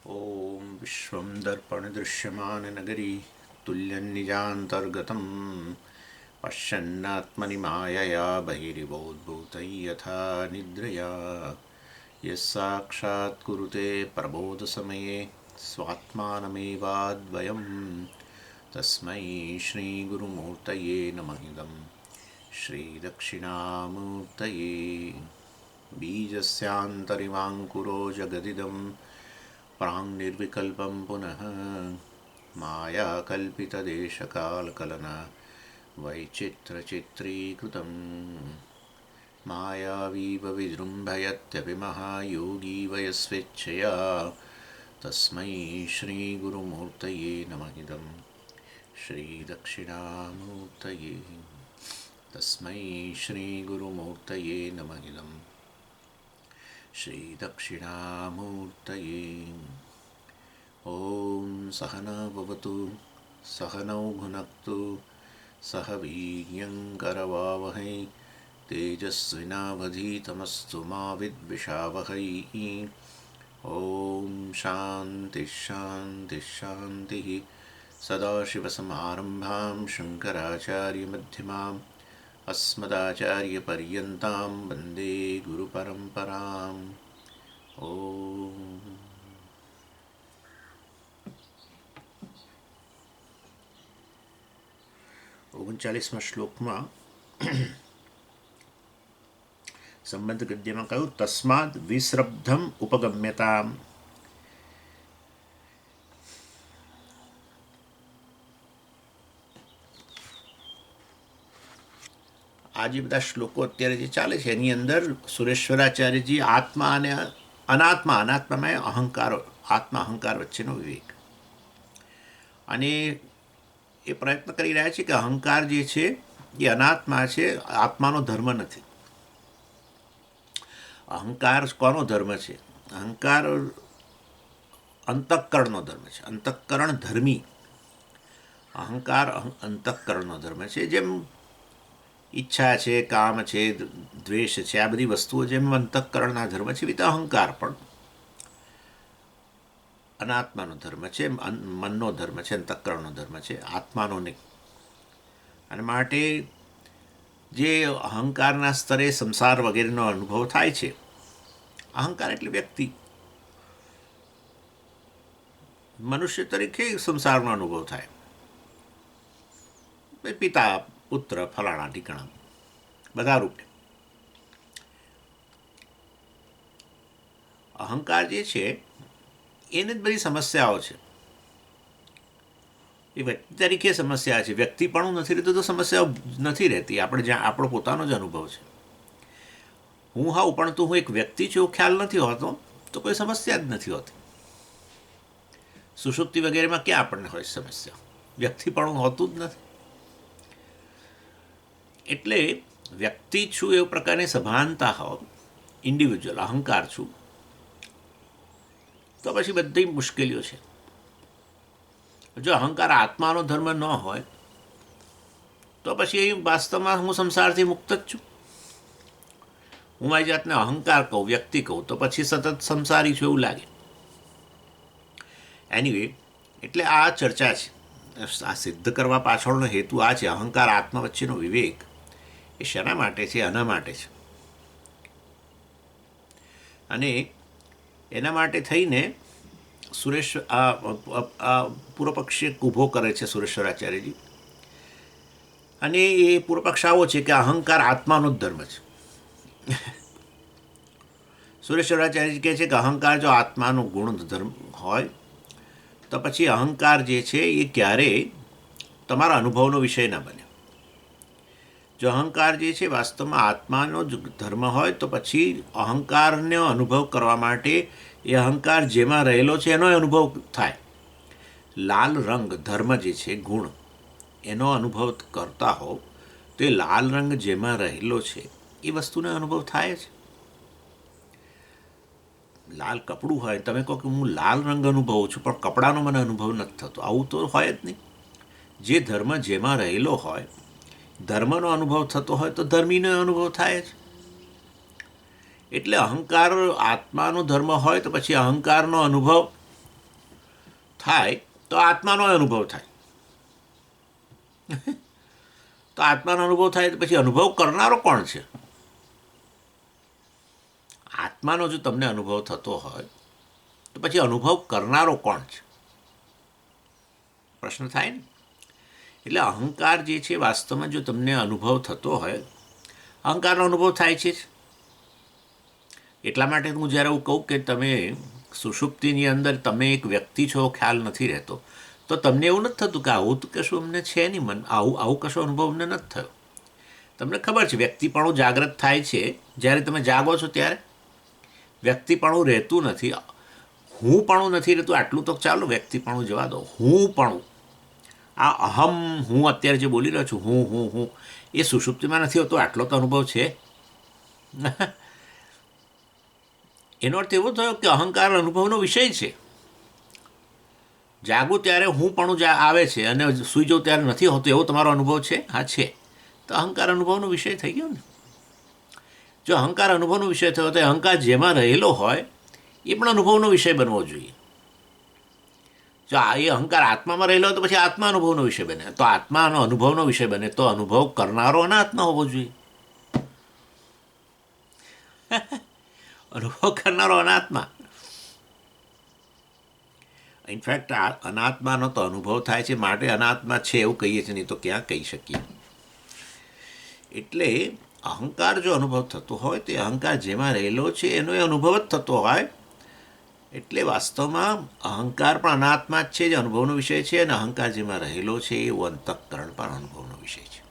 ॐ विश्वं दर्पणदृश्यमाननगरी तुल्यन्निजान्तर्गतं पश्यन्नात्मनि मायया बहिरिवोद्भूतं यथा निद्रया यः साक्षात् कुरुते प्रबोधसमये स्वात्मानमेवाद्वयं तस्मै श्रीगुरुमूर्तये नमः इदं श्रीदक्षिणामूर्तये बीजस्यान्तरिवाङ्कुरो जगदिदं प्राङ्निर्विकल्पं पुनः मायाकल्पितदेशकालकलना वैचित्रचित्रीकृतं मायावीव विजृम्भयत्यपि महायोगी वयस्वेच्छया तस्मै श्रीगुरुमूर्तये नमः इदं श्रीदक्षिणामूर्तये तस्मै श्रीगुरुमूर्तये नमः इदं श्रीदक्षिणामूर्तये। ॐ सहना भवतु सहनौ भुनक्तु सह वीर्यङ्करवावहै तेजस्विनावधीतमस्तु मा विद्विषावहै। ॐ शान्तिः शान्तिः शान्तिः। सदाशिवसमारम्भां शङ्कराचार्यमध्यमाम् अस्मदाचार्यपर्यन्तां वन्दे गुरुपरम्पराम्। ॐ 39માં શ્લોકમાં સંબંધ ગદ્યમાં કહ્યું તસ્માદ વિશ્રબ્ધમ ઉપગમ્યતામ. આ જે બધા શ્લોકો અત્યારે જે ચાલે છે એની અંદર સુરેશ્વરાચાર્યજી આત્મા અને અનાત્મામાં અહંકાર, આત્મા અહંકાર વચ્ચેનો વિવેક, અને એ પ્રયત્ન કરી રહ્યા છે કે અહંકાર જે છે એ અનાત્મા છે, આત્માનો ધર્મ નથી. અહંકાર કોનો ધર્મ છે? અહંકાર અંતઃકરણનો ધર્મ છે, અંતઃકરણ ધર્મી. અહંકાર અંતઃકરણનો ધર્મ છે. જેમ ઈચ્છા છે, કામ છે, દ્વેષ છે, આ બધી વસ્તુઓ જેમ અંતઃકરણના ધર્મ છે, એવી રીતે અહંકાર પણ અનાત્માનો ધર્મ છે, મનનો ધર્મ છે, અંતઃકરણનો ધર્મ છે, આત્માનો નહીં. અને માટે જે અહંકારના સ્તરે સંસાર વગેરેનો અનુભવ થાય છે, અહંકાર એટલે વ્યક્તિ, મનુષ્ય તરીકે સંસારનો અનુભવ થાય, પિતા પુત્ર ફલાણા ઠીકણા બધા રૂપે. અહંકાર જે છે એને જ બધી સમસ્યાઓ છે. એ વ્યક્તિ તરીકે સમસ્યા છે. વ્યક્તિપણું નથી રહેતું તો સમસ્યાઓ નથી રહેતી. આપણે જ્યાં આપણો પોતાનો જ અનુભવ છે. હું હાઉ પણ તું હું એક વ્યક્તિ છું એવો ખ્યાલ નથી હોતો તો કોઈ સમસ્યા જ નથી હોતી. સુષુપ્તિ વગેરેમાં ક્યાં આપણને હોય સમસ્યા? વ્યક્તિપણું હોતું જ નથી. એટલે વ્યક્તિ છું એવો પ્રકારની સભાનતા હોય, ઇન્ડિવિજ્યુઅલ અહંકાર છું, તો પછી બધી મુશ્કેલીઓ છે. જો અહંકાર આત્માનો ધર્મ ન હોય તો પછી વાસ્તવમાં હું સંસારથી મુક્ત જ છું. હું મારી જાતને અહંકાર કહું, વ્યક્તિ કહું, તો પછી સતત સંસારી છું એવું લાગે. એનીવે, એટલે આ ચર્ચા છે. આ સિદ્ધ કરવા પાછળનો હેતુ આ છે. અહંકાર આત્મા વચ્ચેનો વિવેક એ શેના માટે છે? આના માટે છે. અને એના માટે થઈને સુરેશ આ પૂર્વપક્ષી ઊભો કરે છે સુરેશ્વરાચાર્યજી. અને એ પૂર્વપક્ષ આવો છે કે અહંકાર આત્માનો જ ધર્મ છે. સુરેશ્વરાચાર્યજી કહે છે કે અહંકાર જો આત્માનો ગુણ ધર્મ હોય તો પછી અહંકાર જે છે એ ક્યારેય તમારા અનુભવનો વિષય ના બને. જો અહંકાર જે છે વાસ્તવમાં આત્માનો જ ધર્મ હોય તો પછી અહંકારનો અનુભવ કરવા માટે એ અહંકાર જેમાં રહેલો છે એનો અનુભવ થાય. લાલ રંગ ધર્મ જે છે, ગુણ, એનો અનુભવ કરતા હો તો એ લાલ રંગ જેમાં રહેલો છે એ વસ્તુનો અનુભવ થાય છે. લાલ કપડું હોય, તમે કહો કે હું લાલ રંગ અનુભવું છું પણ કપડાનો મને અનુભવ નથી થતો, આવું તો હોય જ નહીં. જે ધર્મ જેમાં રહેલો હોય, ધર્મનો અનુભવ થતો હોય તો ધર્મીનો અનુભવ થાય જ. એટલે અહંકાર આત્માનો ધર્મ હોય તો પછી અહંકારનો અનુભવ થાય તો આત્માનો અનુભવ થાય. તો આત્માનો અનુભવ થાય તો પછી અનુભવ કરનારો કોણ છે? આત્માનો જો તમને અનુભવ થતો હોય તો પછી અનુભવ કરનારો કોણ છે? પ્રશ્ન થાય ને. એટલે અહંકાર જે છે વાસ્તવમાં જો તમને અનુભવ થતો હોય, અહંકારનો અનુભવ થાય છે. એટલા માટે હું જ્યારે એવું કહું કે તમે સુષુપ્તિની અંદર તમે એક વ્યક્તિ છો, ખ્યાલ નથી રહેતો, તો તમને એવું નથી થતું કે આવું તો કશું અમને છે નહીં, મન આવું કશો અનુભવ અમને નથી થયો. તમને ખબર છે વ્યક્તિપણું જાગ્રત થાય છે જ્યારે તમે જાગો છો ત્યારે. વ્યક્તિપણું રહેતું નથી, હુંપણું નથી રહેતું. આટલું તો ચાલો વ્યક્તિપણું જવા દો. હુંપણું, આ અહમ હું અત્યારે જે બોલી રહ્યો છું, હું હું હું, એ સુષુપ્તિમાં નથી હોતો. આટલો તો અનુભવ છે. એનો અર્થ એવો થયો કે અહંકાર અનુભવનો વિષય છે. જાગું ત્યારે હું પણ આવે છે અને સૂઈ જાઉં ત્યારે નથી હોતો, એવો તમારો અનુભવ છે? હા છે. તો અહંકાર અનુભવનો વિષય થઈ ગયો ને. જો અહંકાર અનુભવનો વિષય થયો તો અહંકાર જેમાં રહેલો હોય એ પણ અનુભવનો વિષય બનવો જોઈએ. જો એ અહંકાર આત્મામાં રહેલો હોય તો પછી આત્મા અનુભવનો વિષય બને. તો આત્માનો અનુભવનો વિષય બને તો અનુભવ કરનારો અનાત્મા હોવો જોઈએ. અનુભવ કરનારો અનાત્મા. ઇનફેક્ટ આ અનાત્માનો તો અનુભવ થાય છે માટે અનાત્મા છે એવું કહીએ છીએ, નહીં તો ક્યાં કહી શકીએ. એટલે અહંકાર જો અનુભવ થતો હોય તો અહંકાર જેમાં રહેલો છે એનો એ અનુભવ જ થતો હોય. એટલે વાસ્તવમાં અહંકાર પણ અનાત્મા જ છે, જે અનુભવનો વિષય છે, અને અહંકાર જેમાં રહેલો છે એવું અંતઃકરણ પણ અનુભવનો વિષય છે.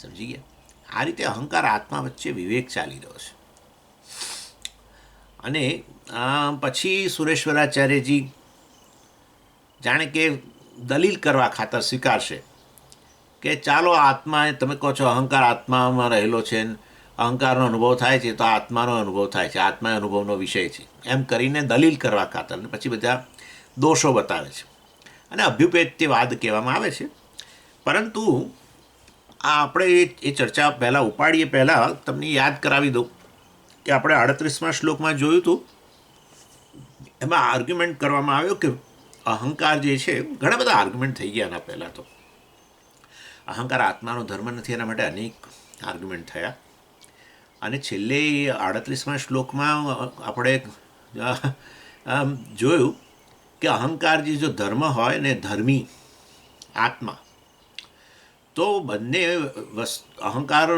સમજી ગયા? આ રીતે અહંકાર આત્મા વચ્ચે વિવેક ચાલી રહ્યો છે. અને પછી સુરેશ્વરાચાર્યજી જાણે કે દલીલ કરવા ખાતર સ્વીકારશે કે ચાલો આત્મા, તમે કહો છો અહંકાર આત્મામાં રહેલો છે, અહંકારનો અનુભવ થાય છે તો આત્માનો અનુભવ થાય છે, આત્મા અનુભવનો વિષય છે, એમ કરીને દલીલ કરવા ખાતર પછી બધા દોષો બતાવે છે અને અભ્યુપેત્યવાદ કહેવામાં આવે છે. પરંતુ આપણે એ ચર્ચા પહેલાં ઉપાડીએ પહેલાં તમને યાદ કરાવી દઉં કે આપણે 38મા શ્લોકમાં જોયું હતું. એમાં આર્ગ્યુમેન્ટ કરવામાં આવ્યો કે અહંકાર જે છે, ઘણા બધા આર્ગ્યુમેન્ટ થઈ ગયા એના પહેલાં તો. અહંકાર આત્માનો ધર્મ નથી એના માટે અનેક આર્ગ્યુમેન્ટ થયા. અને છેલ્લે 38મા શ્લોકમાં આપણે જોયું કે અહંકાર જે જો ધર્મ હોય ને ધર્મી આત્મા, તો બંને અહંકાર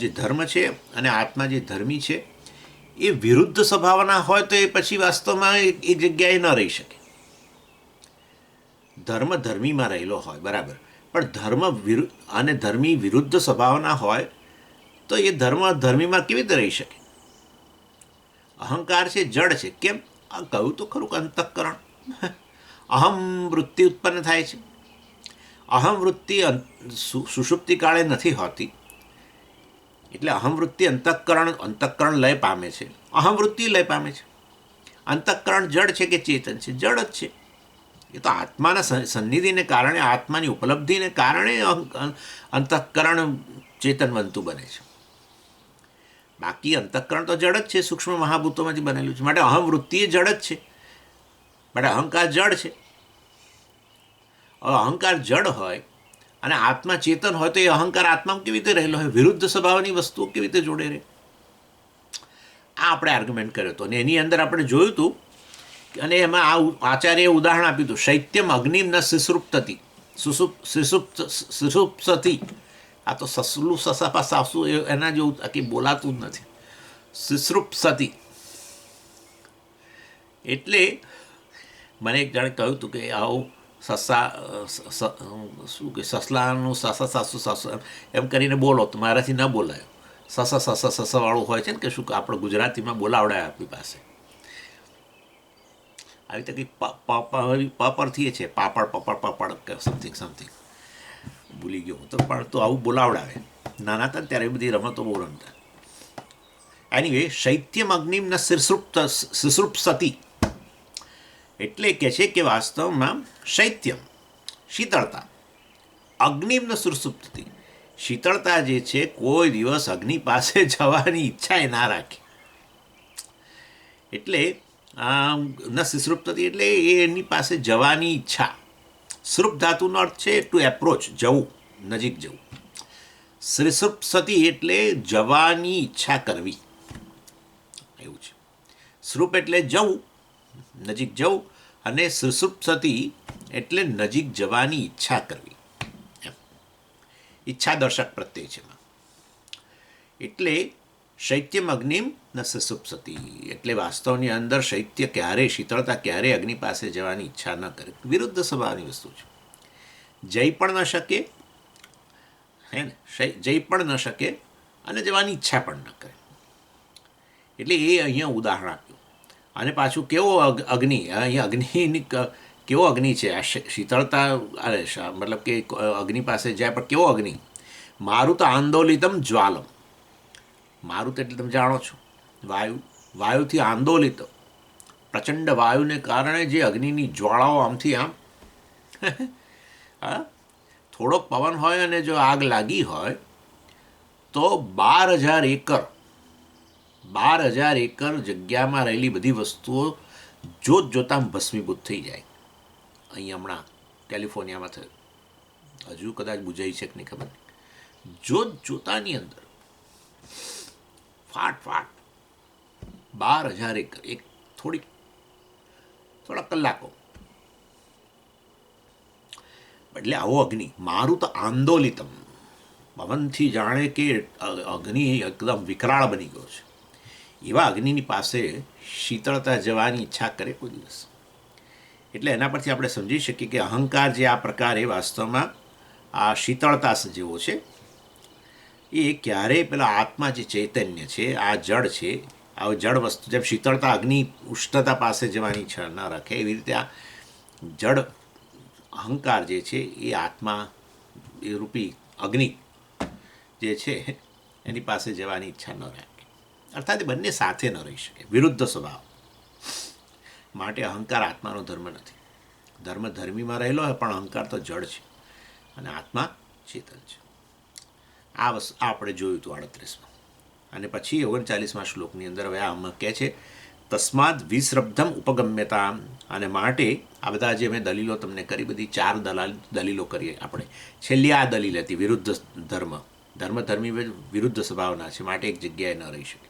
જે ધર્મ છે અને આત્મા જે ધર્મી છે એ વિરુદ્ધ સ્વભાવના હોય તો એ પછી વાસ્તવમાં એક જગ્યાએ ન રહી શકે. ધર્મ ધર્મીમાં રહેલો હોય બરાબર, પણ ધર્મ અને ધર્મી વિરુદ્ધ સ્વભાવના હોય તો એ ધર્મ ધર્મીમાં કેવી રીતે રહી શકે? અહંકાર છે જડ છે. કેમ? આ કહ્યું તો ખરું કે અંતઃકરણ અહમ વૃત્તિ ઉત્પન્ન થાય છે. અહમ વૃત્તિ સુષુપ્તિ કાળે નથી હોતી, એટલે અહમ વૃત્તિ અંતઃકરણ લય પામે છે, અહમ વૃત્તિ લય પામે છે. અંતઃકરણ જડ છે કે ચેતન છે? જડ જ છે. એ તો આત્માના સન્નિધિને કારણે, આત્માની ઉપલબ્ધિને કારણે અંતઃકરણ ચેતનવંતું બને છે. બાકી અંતઃકરણ તો જડ જ છે, સૂક્ષ્મ મહાભૂતોમાંથી બનેલું છે. માટે અહમ વૃત્તિ એ જડ જ છે, માટે અહંકાર જડ છે. હવે અહંકાર જડ હોય અને આત્મા ચેતન હોય તો એ અહંકાર આત્મામાં કેવી રીતે રહેલો હોય? વિરુદ્ધ સ્વભાવની વસ્તુઓ કેવી રીતે જોડે રહે? આ આપણે આર્ગ્યુમેન્ટ કર્યો હતો અને એની અંદર આપણે જોયું હતું. અને એમાં આ આચાર્યએ ઉદાહરણ આપ્યું હતું, શૈત્યમ અગ્નિમ ન સિસૃપ્તતિ સિસુપ્સતિ. આ તો સસલું સસાપા સાસુ એના જેવું આખી બોલાતું જ નથી. સિસૃપ્સતિ એટલે મને એક જણે કહ્યું હતું કે આવું શું કે સસલાનું સસા સાસુ સાસુ એમ કરીને બોલો તો મારાથી ન બોલાયો. સસવાળું હોય છે ને કે શું આપણે ગુજરાતીમાં બોલાવડાય આપણી પાસે. આવી રીતે કંઈક પાપડથી છે, પાપડ કે સમથિંગ ભૂલી ગયો તો, પણ તો આવું બોલાવડાવે. નાના હતા ત્યારે એ બધી રમતો બહુ રમતા. એનીવે શૈત્યમ અગ્નિમ ન સિસૃપ્સતિ એટલે કે છે કે વાસ્તવમાં શૈત્યમ શીતળતા, અગ્નિમ ન સુરસુપ્તતિ શીતળતા જે છે કોઈ દિવસ અગ્નિ પાસે જવાની ઈચ્છા એ ના રાખે. એટલે ન સિસૃપ્તતી એટલે એની પાસે જવાની ઈચ્છા. સૃપ ધાતુનો અર્થ છે ટુ એપ્રોચ, જવું, નજીક જવું. શ્રીસૃપ્સતી એટલે જવાની ઈચ્છા કરવી, એવું છે. સૃપ એટલે જવું, નજીક જવું, અને શ્રીસૃપ્સતી એટલે નજીક જવાની ઈચ્છા કરવી. એમ ઈચ્છા દર્શક પ્રત્યય છે એમાં. એટલે શૈત્યમ અગ્નિમ ન સુસુપ્સતી એટલે વાસ્તવની અંદર શૈત્ય ક્યારે, શીતળતા ક્યારે અગ્નિ પાસે જવાની ઈચ્છા ન કરે. વિરુદ્ધ સ્વભાવની વસ્તુ છે. જઈ પણ ન શકે, હે ને, જઈ પણ ન શકે અને જવાની ઈચ્છા પણ ન કરે. એટલે એ અહીંયા ઉદાહરણ આપ્યું. અને પાછું કેવો અગ્નિ, અહીંયા અગ્નિની કેવો અગ્નિ છે આ શીતળતા, અરે મતલબ કે અગ્નિ પાસે જાય પણ કેવો અગ્નિ. મારું તો આંદોલિતમ જ્વાલમ. મારું તો એટલે તમે જાણો છો વાયુ, વાયુથી આંદોલિત પ્રચંડ વાયુને કારણે જે અગ્નિની જ્વાળાઓ આમથી આમ હા, થોડોક પવન હોય અને જો આગ લાગી હોય તો 12,000 એકર, 12,000 એકર જગ્યામાં રહેલી બધી વસ્તુઓ જોત જોતાં ભસ્મીભૂત થઈ જાય. અહીં હમણાં કેલિફોર્નિયામાં થયું, હજુ કદાચ બુજાઈ છે કે નહીં ખબર નહીં. જોત જોતાની અંદર ફાટ ફાટ 12,000 એકર એક થોડા કલાકો. એટલે આવો અગ્નિ. મારું તો આંદોલિતમ, પવનથી જાણે કે અગ્નિ એકદમ વિકરાળ બની ગયો છે. એવા અગ્નિની પાસે શીતળતા જવાની ઈચ્છા કરે કોઈ દિવસ. એટલે એના પરથી આપણે સમજી શકીએ કે અહંકાર જે આ પ્રકારે વાસ્તવમાં આ શીતળતા જેવો છે, એ ક્યારેય પેલા આત્મા જે ચૈતન્ય છે, આ જળ છે, આ જળ વસ્તુ જેમ શીતળતા અગ્નિ ઉષ્ણતા પાસે જવાની ઈચ્છા ન રાખે, એવી રીતે આ જળ અહંકાર જે છે એ આત્મા એ રૂપી અગ્નિ જે છે એની પાસે જવાની ઈચ્છા ન રાખે. અર્થાત એ બંને સાથે ન રહી શકે, વિરુદ્ધ સ્વભાવ. માટે અહંકાર આત્માનો ધર્મ નથી. ધર્મ ધર્મીમાં રહેલો હોય પણ અહંકાર તો જળ છે અને આત્મા ચેતન છે. આ વસ્તુ આપણે જોયું હતું 38માં. અને પછી 39મા શ્લોકની અંદર હવે આમાં કહે છે તસ્માદ વિશ્રબ્ધમ ઉપગમ્યતા. અને માટે આ બધા જે મેં દલીલો તમને કરી, બધી 4 દલીલો કરીએ આપણે. છેલ્લી આ દલીલ હતી વિરુદ્ધ ધર્મ, ધર્મી વિરુદ્ધ સ્વભાવના છે, માટે એક જગ્યાએ ન રહી શકે.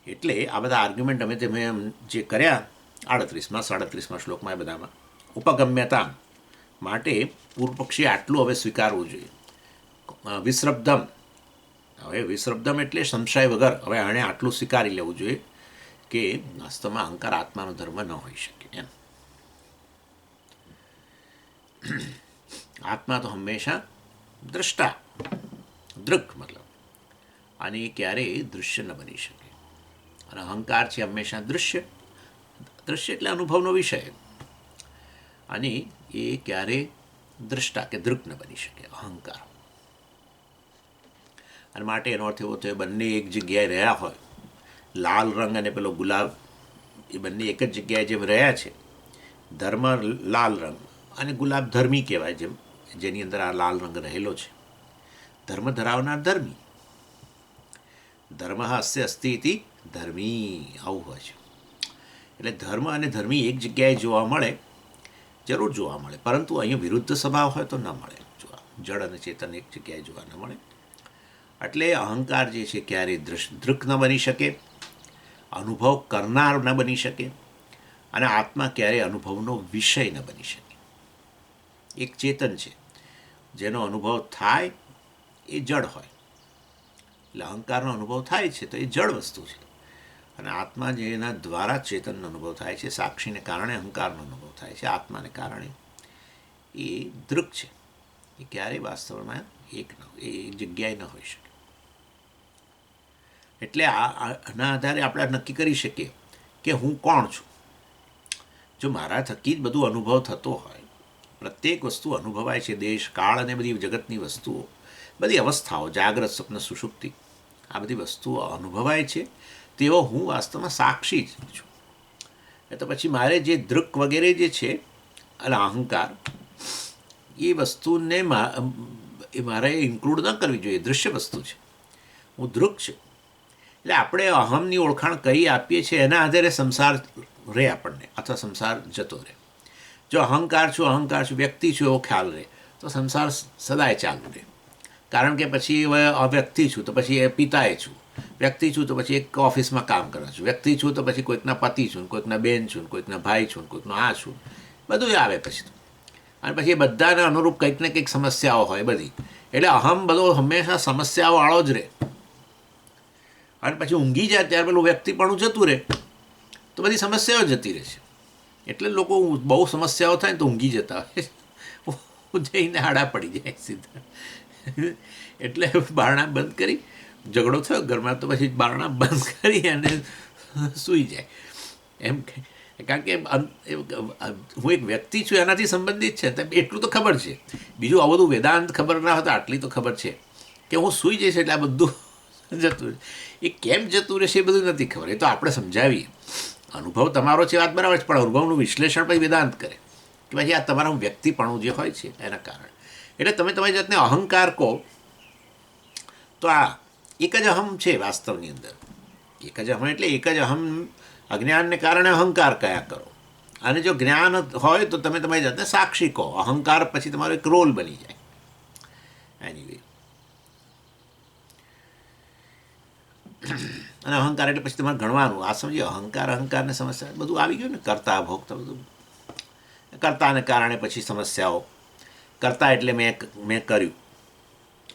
એટલે આ બધા આર્ગ્યુમેન્ટ અમે તમે જે કર્યા 38માં 37મા શ્લોકમાં, એ બધામાં ઉપગમ્યતા માટે પૂર્વ પક્ષી આટલું હવે સ્વીકારવું જોઈએ. વિશ્રબ્ધમ, હવે વિશ્રબ્ધમ એટલે સંશય વગર હવે આણે આટલું સ્વીકારી લેવું જોઈએ કે વાસ્તવમાં અહંકાર આત્માનો ધર્મ ન હોઈ શકે. એમ આત્મા તો હંમેશા દ્રષ્ટા, દૃક મતલબ, અને એ ક્યારેય દૃશ્ય ન બની શકે. અને અહંકાર છે હંમેશા દૃશ્ય, દૃશ્ય એટલે અનુભવનો વિષય, અને એ ક્યારેય દ્રષ્ટા કે દૃક ન બની શકે અહંકાર. અને માટે એનો અર્થ એવો થયો બંને એક જગ્યાએ રહ્યા હોય, લાલ રંગ અને પેલો ગુલાબ, એ બંને એક જ જગ્યાએ જેમ રહ્યા છે, ધર્મ લાલ રંગ અને ગુલાબ ધર્મી કહેવાય, જેમ જેની અંદર આ લાલ રંગ રહેલો છે. ધર્મ ધરાવનાર ધર્મી, ધર્મ અસ્ય અસ્તિ ઇતિ ધર્મી, આવું હોય છે. એટલે ધર્મ અને ધર્મી એક જગ્યાએ જોવા મળે, જરૂર જોવા મળે, પરંતુ અહીંયા વિરુદ્ધ સ્વભાવ હોય તો ન મળે જોવા. જળ અને ચેતન એક જગ્યાએ જોવા ન મળે. એટલે અહંકાર જે છે ક્યારેય દૃક ન બની શકે, અનુભવ કરનાર ન બની શકે, અને આત્મા ક્યારેય અનુભવનો વિષય ન બની શકે. એક ચેતન છે જેનો અનુભવ થાય એ જડ હોય, એટલે અહંકારનો અનુભવ થાય છે તો એ જડ વસ્તુ છે, અને આત્મા જેના દ્વારા ચેતનનો અનુભવ થાય છે, સાક્ષીને કારણે અહંકારનો અનુભવ થાય છે, આત્માને કારણે એ દૃક છે. એ ક્યારેય વાસ્તવમાં એક જગ્યાએ ન હોઈ શકે. એટલે આના આધારે આપણે નક્કી કરી શકીએ કે હું કોણ છું. જો મારા થકી જ બધું અનુભવ થતો હોય, પ્રત્યેક વસ્તુ અનુભવાય છે, દેશ કાળ અને બધી જગતની વસ્તુઓ, બધી અવસ્થાઓ, જાગ્રત સ્વપ્ન સુષુપ્તિ, આ બધી વસ્તુઓ અનુભવાય છે, તેઓ હું વાસ્તવમાં સાક્ષી જ છું. એ તો પછી મારે જે દૃક વગેરે જે છે એટલે અહંકાર, એ વસ્તુને એ મારે ઇન્ક્લુડ ન કરવી જોઈએ. દૃશ્ય વસ્તુ છે, હું દૃક છું. એટલે આપણે અહમની ઓળખાણ કઈ આપીએ છીએ એના આધારે સંસાર રહે આપણને, અથવા સંસાર જતો રહે. જો અહંકાર છું વ્યક્તિ છું એવો ખ્યાલ રહે તો સંસાર સદાય ચાલુ રહે. કારણ કે પછી હવે વ્યક્તિ છું તો પછી એ પિતાએ છું, વ્યક્તિ છું તો પછી એક ઓફિસમાં કામ કરું છું, વ્યક્તિ છું તો પછી કોઈકના પતિ છું, કોઈકના બેન છું, કોઈકના ભાઈ છું, કોઈકનો આ છું, બધું આવે પછી. અને પછી એ બધાને અનુરૂપ કંઈક ને કંઈક સમસ્યાઓ હોય બધી. એટલે અહમ બધો હંમેશા સમસ્યાઓવાળો જ રહે. અને પછી ઊંઘી જાય ત્યારે પેલું વ્યક્તિપણું જતું રહે તો બધી સમસ્યાઓ જતી રહે છે. એટલે લોકો બહુ સમસ્યાઓ થાય ને તો ઊંઘી જતા હોય, જઈને આડા પડી જાય સીધા. એટલે બારણા બંધ કરી, ઝઘડો થયો ઘરમાં તો પછી બારણા બંધ કરી અને સૂઈ જાય એમ. કારણ કે હું એક વ્યક્તિ છું એનાથી સંબંધિત છે, એટલું તો ખબર છે. બીજું આ બધું વેદાંત ખબર ના હોય તો આટલી તો ખબર છે કે હું સૂઈ જઈશ એટલે આ બધું જતું. એ કેમ જતું રહેશે એ બધું નથી ખબર, એ તો આપણે સમજાવીએ. અનુભવ તમારો છે વાત બરાબર છે, પણ અનુભવનું વિશ્લેષણ પછી વેદાંત કરે કે પછી આ તમારું વ્યક્તિપણું જે હોય છે એના કારણે. એટલે તમે તમારી જાતને અહંકાર કહો તો આ એક જ અહમ છે વાસ્તવની અંદર. એક જ અહમ એટલે એક જ અહમ. અજ્ઞાનને કારણે અહંકાર કયા કરો, અને જો જ્ઞાન હોય તો તમે તમારી જાતને સાક્ષી કહો. અહંકાર પછી તમારો એક રોલ બની જાય. એનીવે, અને અહંકાર એટલે પછી તમારે ગણવાનું. આ સમજીએ અહંકારને સમસ્યા બધું આવી ગયું ને. કરતા ભોગતા બધું, કરતાને કારણે પછી સમસ્યાઓ. કરતા એટલે મેં કર્યું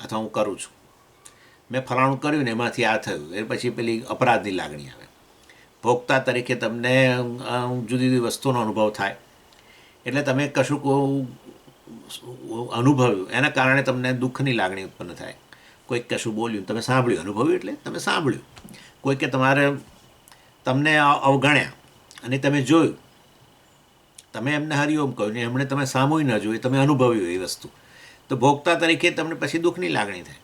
અથવા હું કરું છું, મેં ફલાણું કર્યું ને એમાંથી આ થયું, એ પછી પેલી અપરાધની લાગણી આવે. ભોગતા તરીકે તમને જુદી જુદી વસ્તુનો અનુભવ થાય એટલે તમે કશુંક અનુભવ્યું એના કારણે તમને દુઃખની લાગણી ઉત્પન્ન થાય. કોઈક કશું બોલ્યું તમે સાંભળ્યું, અનુભવ્યું એટલે તમે સાંભળ્યું. કોઈકે તમને અવગણ્યા અને તમે જોયું, તમે એમને હરિઓમ કહ્યું ને એમણે તમે સામુય ન જોયું, તમે અનુભવ્યું એ વસ્તુ. તો ભોગતા તરીકે તમને પછી દુઃખની લાગણી થાય,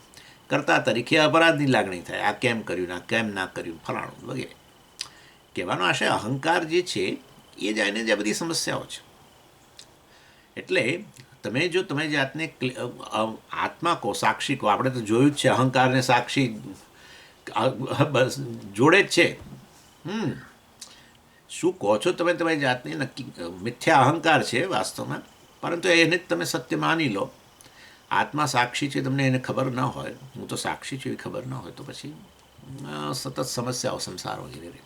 કરતા તરીકે અપરાધની લાગણી થાય. આ કેમ કર્યું, આ કેમ ના કર્યું, ફલાણું વગેરે. કહેવાનો આશય અહંકાર જે છે એ જ એને જે બધી સમસ્યાઓ છે. એટલે તમે જો તમે જાતને આત્મા કહો, સાક્ષી કહો. આપણે તો જોયું જ છે અહંકારને સાક્ષી બસ જોડે જ છે. શું કહો છો તમે તમારી જાતને નક્કી. મિથ્યા અહંકાર છે વાસ્તવમાં, પરંતુ એને જ તમે સત્ય માની લો. આત્મા સાક્ષી છે તમને એને ખબર ન હોય, હું તો સાક્ષી છું એ ખબર ન હોય તો પછી સતત સમસ્યાઓ સંસાર વગેરે રહે.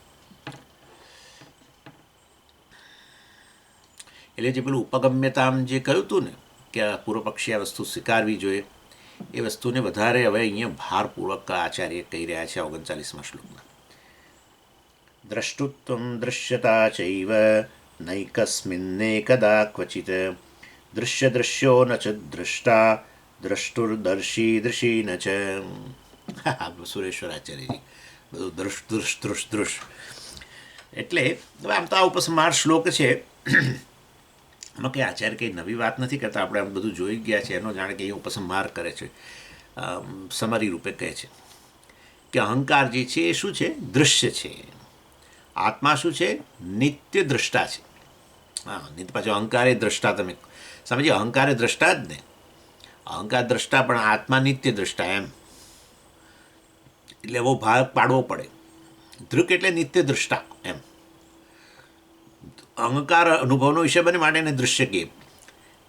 એટલે જે પેલું ઉપગમ્યતામ જે કહ્યું હતું ને કે પૂર્વ પક્ષી આ વસ્તુ સ્વીકારવી જોઈએ, એ વસ્તુને વધારે હવે અહીંયા ભારપૂર્વક આચાર્ય કહી રહ્યા છે 39મા શ્લોકમાં. દ્રષ્ટુત્વમ દૃશ્યતા ચૈવ નૈકસ્મિન્નેકદા ક્વચિત દૃશ્ય દૃશ્યો ન ચ દ્રષ્ટા દ્રષ્ટુર્દર્શી દૃશી ન ચ. સુરેશ્વરાચાર્યજી બધું દૃશ દૃશ દૃશ દૃશ. એટલે હવે આમ તો આ ઉપસંહાર શ્લોક છે. એમાં કંઈ આચાર્ય કંઈ નવી વાત નથી કરતા, આપણે આમ બધું જોઈ ગયા છે. એનો જાણે કે એ ઉપસંહાર કરે છે, સમરી રૂપે કહે છે કે અહંકાર જે છે એ શું છે? દૃશ્ય છે. આત્મા શું છે? નિત્ય દ્રષ્ટા છે. હા, નિત્ય પાછો અહંકાર એ દ્રષ્ટા. તમે સમજીએ, અહંકાર એ દ્રષ્ટા જ ને. અહંકાર દ્રષ્ટા પણ આત્મા નિત્ય દ્રષ્ટા એમ. એટલે એવો ભાગ પાડવો પડે. દૃક એટલે નિત્ય દ્રષ્ટા એમ. અહંકાર અનુભવનો વિષય બને માટે એને દૃશ્ય કહીએ,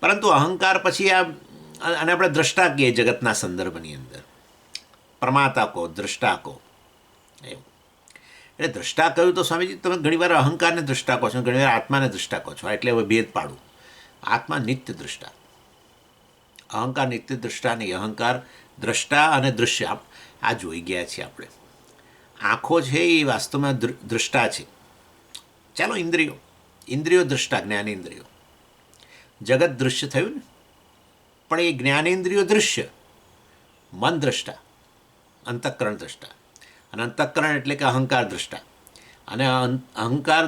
પરંતુ અહંકાર પછી અને આપણે દ્રષ્ટા કહીએ જગતના સંદર્ભની અંદર. પ્રમાતા કહો, દ્રષ્ટા કહો એવું. એટલે દ્રષ્ટા કહ્યું તો સ્વામીજી તમે ઘણીવાર અહંકારને દ્રષ્ટા કહો છો, ઘણીવાર આત્માને દ્રષ્ટા કહો છો. એટલે હવે ભેદ પાડું. આત્મા નિત્ય દ્રષ્ટા, અહંકાર નિત્ય દ્રષ્ટા નહીં. અહંકાર દ્રષ્ટા અને દૃશ્ય આ જોઈ ગયા છીએ આપણે. આંખો છે એ વાસ્તવમાં દ્રષ્ટા છે. ચાલો ઇન્દ્રિયો દ્રષ્ટા, જ્ઞાનેન્દ્રિયો. જગત દૃશ્ય થયું ને, પણ એ જ્ઞાનેન્દ્રિયો દૃશ્ય, મન દ્રષ્ટા, અંતઃકરણ દ્રષ્ટા. અને અંતઃકરણ એટલે કે અહંકાર દ્રષ્ટા. અને અહંકાર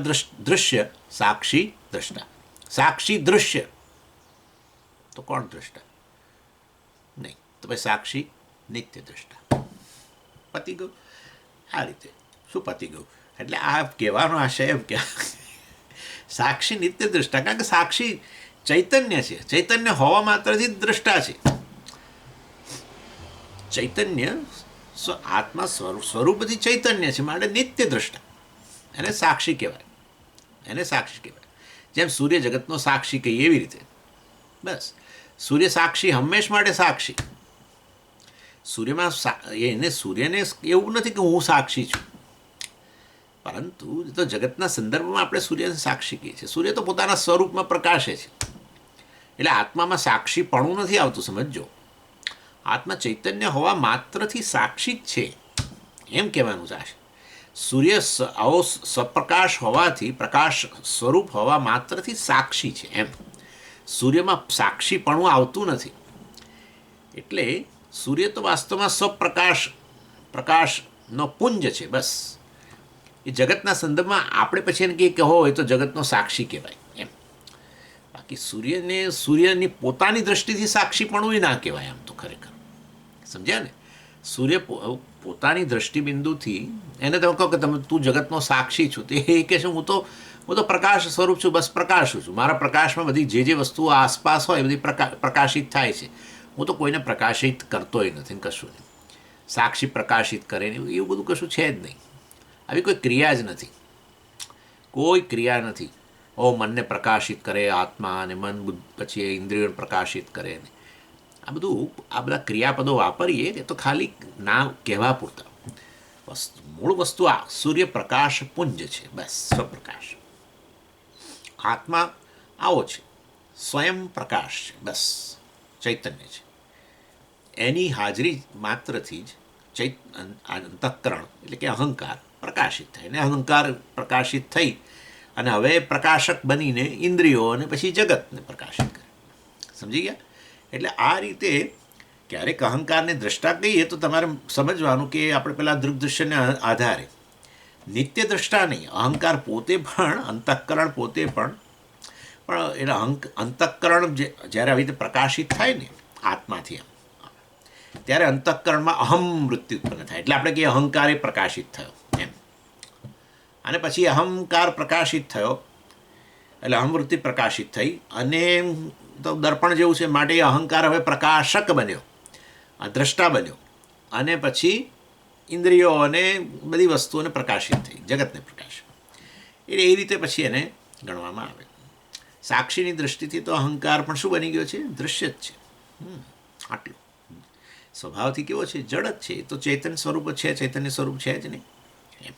દૃશ્ય સાક્ષી દ્રષ્ટા. સાક્ષી દૃશ્ય તો કોણ દ્રષ્ટા? નહીં તો ભાઈ સાક્ષી નિત્ય દ્રષ્ટા. પતી ગયું. આ રીતે શું પતી ગયું? એટલે આ કહેવાનો આશય એમ કે સાક્ષી નિત્ય દ્રષ્ટા, કારણ કે સાક્ષી ચૈતન્ય છે. ચૈતન્ય હોવા માત્રથી દ્રષ્ટા છે. ચૈતન્ય આત્મા સ્વરૂપથી ચૈતન્ય છે માટે નિત્ય દ્રષ્ટા, એને સાક્ષી કહેવાય, એને સાક્ષી કહેવાય. જેમ સૂર્ય જગતનો સાક્ષી કહીએ એવી રીતે. બસ સૂર્ય સાક્ષી હંમેશ માટે સાક્ષી. સૂર્યને એવું નથી કે હું સાક્ષી છું, પરંતુ તો જગતના સંદર્ભમાં આપણે સૂર્યને સાક્ષી કહીએ છીએ. સૂર્ય તો પોતાના સ્વરૂપમાં પ્રકાશે છે, એટલે આત્મામાં સાક્ષીપણું નથી આવતું. સમજો, આત્મા ચૈતન્ય હોવા માત્રથી સાક્ષી જ છે એમ કહેવાનું છે. સૂર્ય આવો સપ્રકાશ હોવાથી, પ્રકાશ સ્વરૂપ હોવા માત્રથી સાક્ષી છે એમ. સૂર્યમાં સાક્ષીપણું આવતું નથી. એટલે સૂર્ય તો વાસ્તવમાં પ્રકાશનો પુંજ છે. બસ એ જગતના સંદર્ભમાં આપણે પછી એને કહીએ કે હોય તો જગતનો સાક્ષી કહેવાય એમ. બાકી સૂર્યની પોતાની દ્રષ્ટિથી સાક્ષીપણું ના કહેવાય આમ તો ખરેખર. સમજ્યા ને? સૂર્ય પોતાની દ્રષ્ટિબિંદુથી એને તમે કહો કે તું જગતનો સાક્ષી છું, તો એ કહે છે હું તો પ્રકાશ સ્વરૂપ છું, બસ પ્રકાશું છું. મારા પ્રકાશમાં બધી જે વસ્તુઓ આસપાસ હોય એ બધી પ્રકાશિત થાય છે. હું તો કોઈને પ્રકાશિત કરતોય નથી, કશું નહીં. સાક્ષી પ્રકાશિત કરે ને એવું બધું કશું છે જ નહીં. આવી કોઈ ક્રિયા જ નથી, કોઈ ક્રિયા નથી. મનને પ્રકાશિત કરે આત્મા, અને મન પછી ઇન્દ્રિયોને પ્રકાશિત કરે ને આ બધા ક્રિયાપદો વાપરીએ એ તો ખાલી ના કહેવા પૂરતા. મૂળ વસ્તુ આ સૂર્યપ્રકાશ પુંજ છે, બસ સ્વપ્રકાશ. આત્મા આવો છે, સ્વયં પ્રકાશ છે, બસ ચૈતન્ય છે. એની હાજરી માત્રથી જ અંતઃકરણ એટલે કે અહંકાર પ્રકાશિત થાય, ને અહંકાર પ્રકાશિત થઈ અને હવે પ્રકાશક બનીને ઇન્દ્રિયો અને પછી જગતને પ્રકાશિત કરે. સમજી ગયા? એટલે આ રીતે ક્યારેક અહંકારને દ્રષ્ટા કહીએ તો તમારે સમજવાનું કે આપણે પેલા દૃગ્દૃશ્યના આધારે નિત્ય દ્રષ્ટા નહીં. અહંકાર પોતે પણ, અંતઃકરણ પોતે પણ એટલે અંતઃકરણ જ્યારે આવી રીતે પ્રકાશિત થાય ને આત્માથી ત્યારે અંતઃકરણમાં અહમ વૃત્તિ ઉત્પન્ન થાય. એટલે આપણે કહીએ અહંકાર એ પ્રકાશિત થયો એમ. અને પછી અહંકાર પ્રકાશિત થયો એટલે અહમવૃત્તિ પ્રકાશિત થઈ અને તો દર્પણ જેવું છે માટે અહંકાર હવે પ્રકાશક બન્યો, દ્રષ્ટા બન્યો, અને પછી ઇન્દ્રિયો અને બધી વસ્તુઓને પ્રકાશિત થઈ, જગતને પ્રકાશ. એટલે એ રીતે પછી એને ગણવામાં આવે. સાક્ષીની દૃષ્ટિથી તો અહંકાર પણ શું બની ગયો છે? દૃશ્ય જ છે. આટલું સ્વભાવથી કેવો છે? જડ જ છે. એ તો ચૈતન્ય સ્વરૂપ જ છે, ચૈતન્ય સ્વરૂપ છે જ નહીં એમ.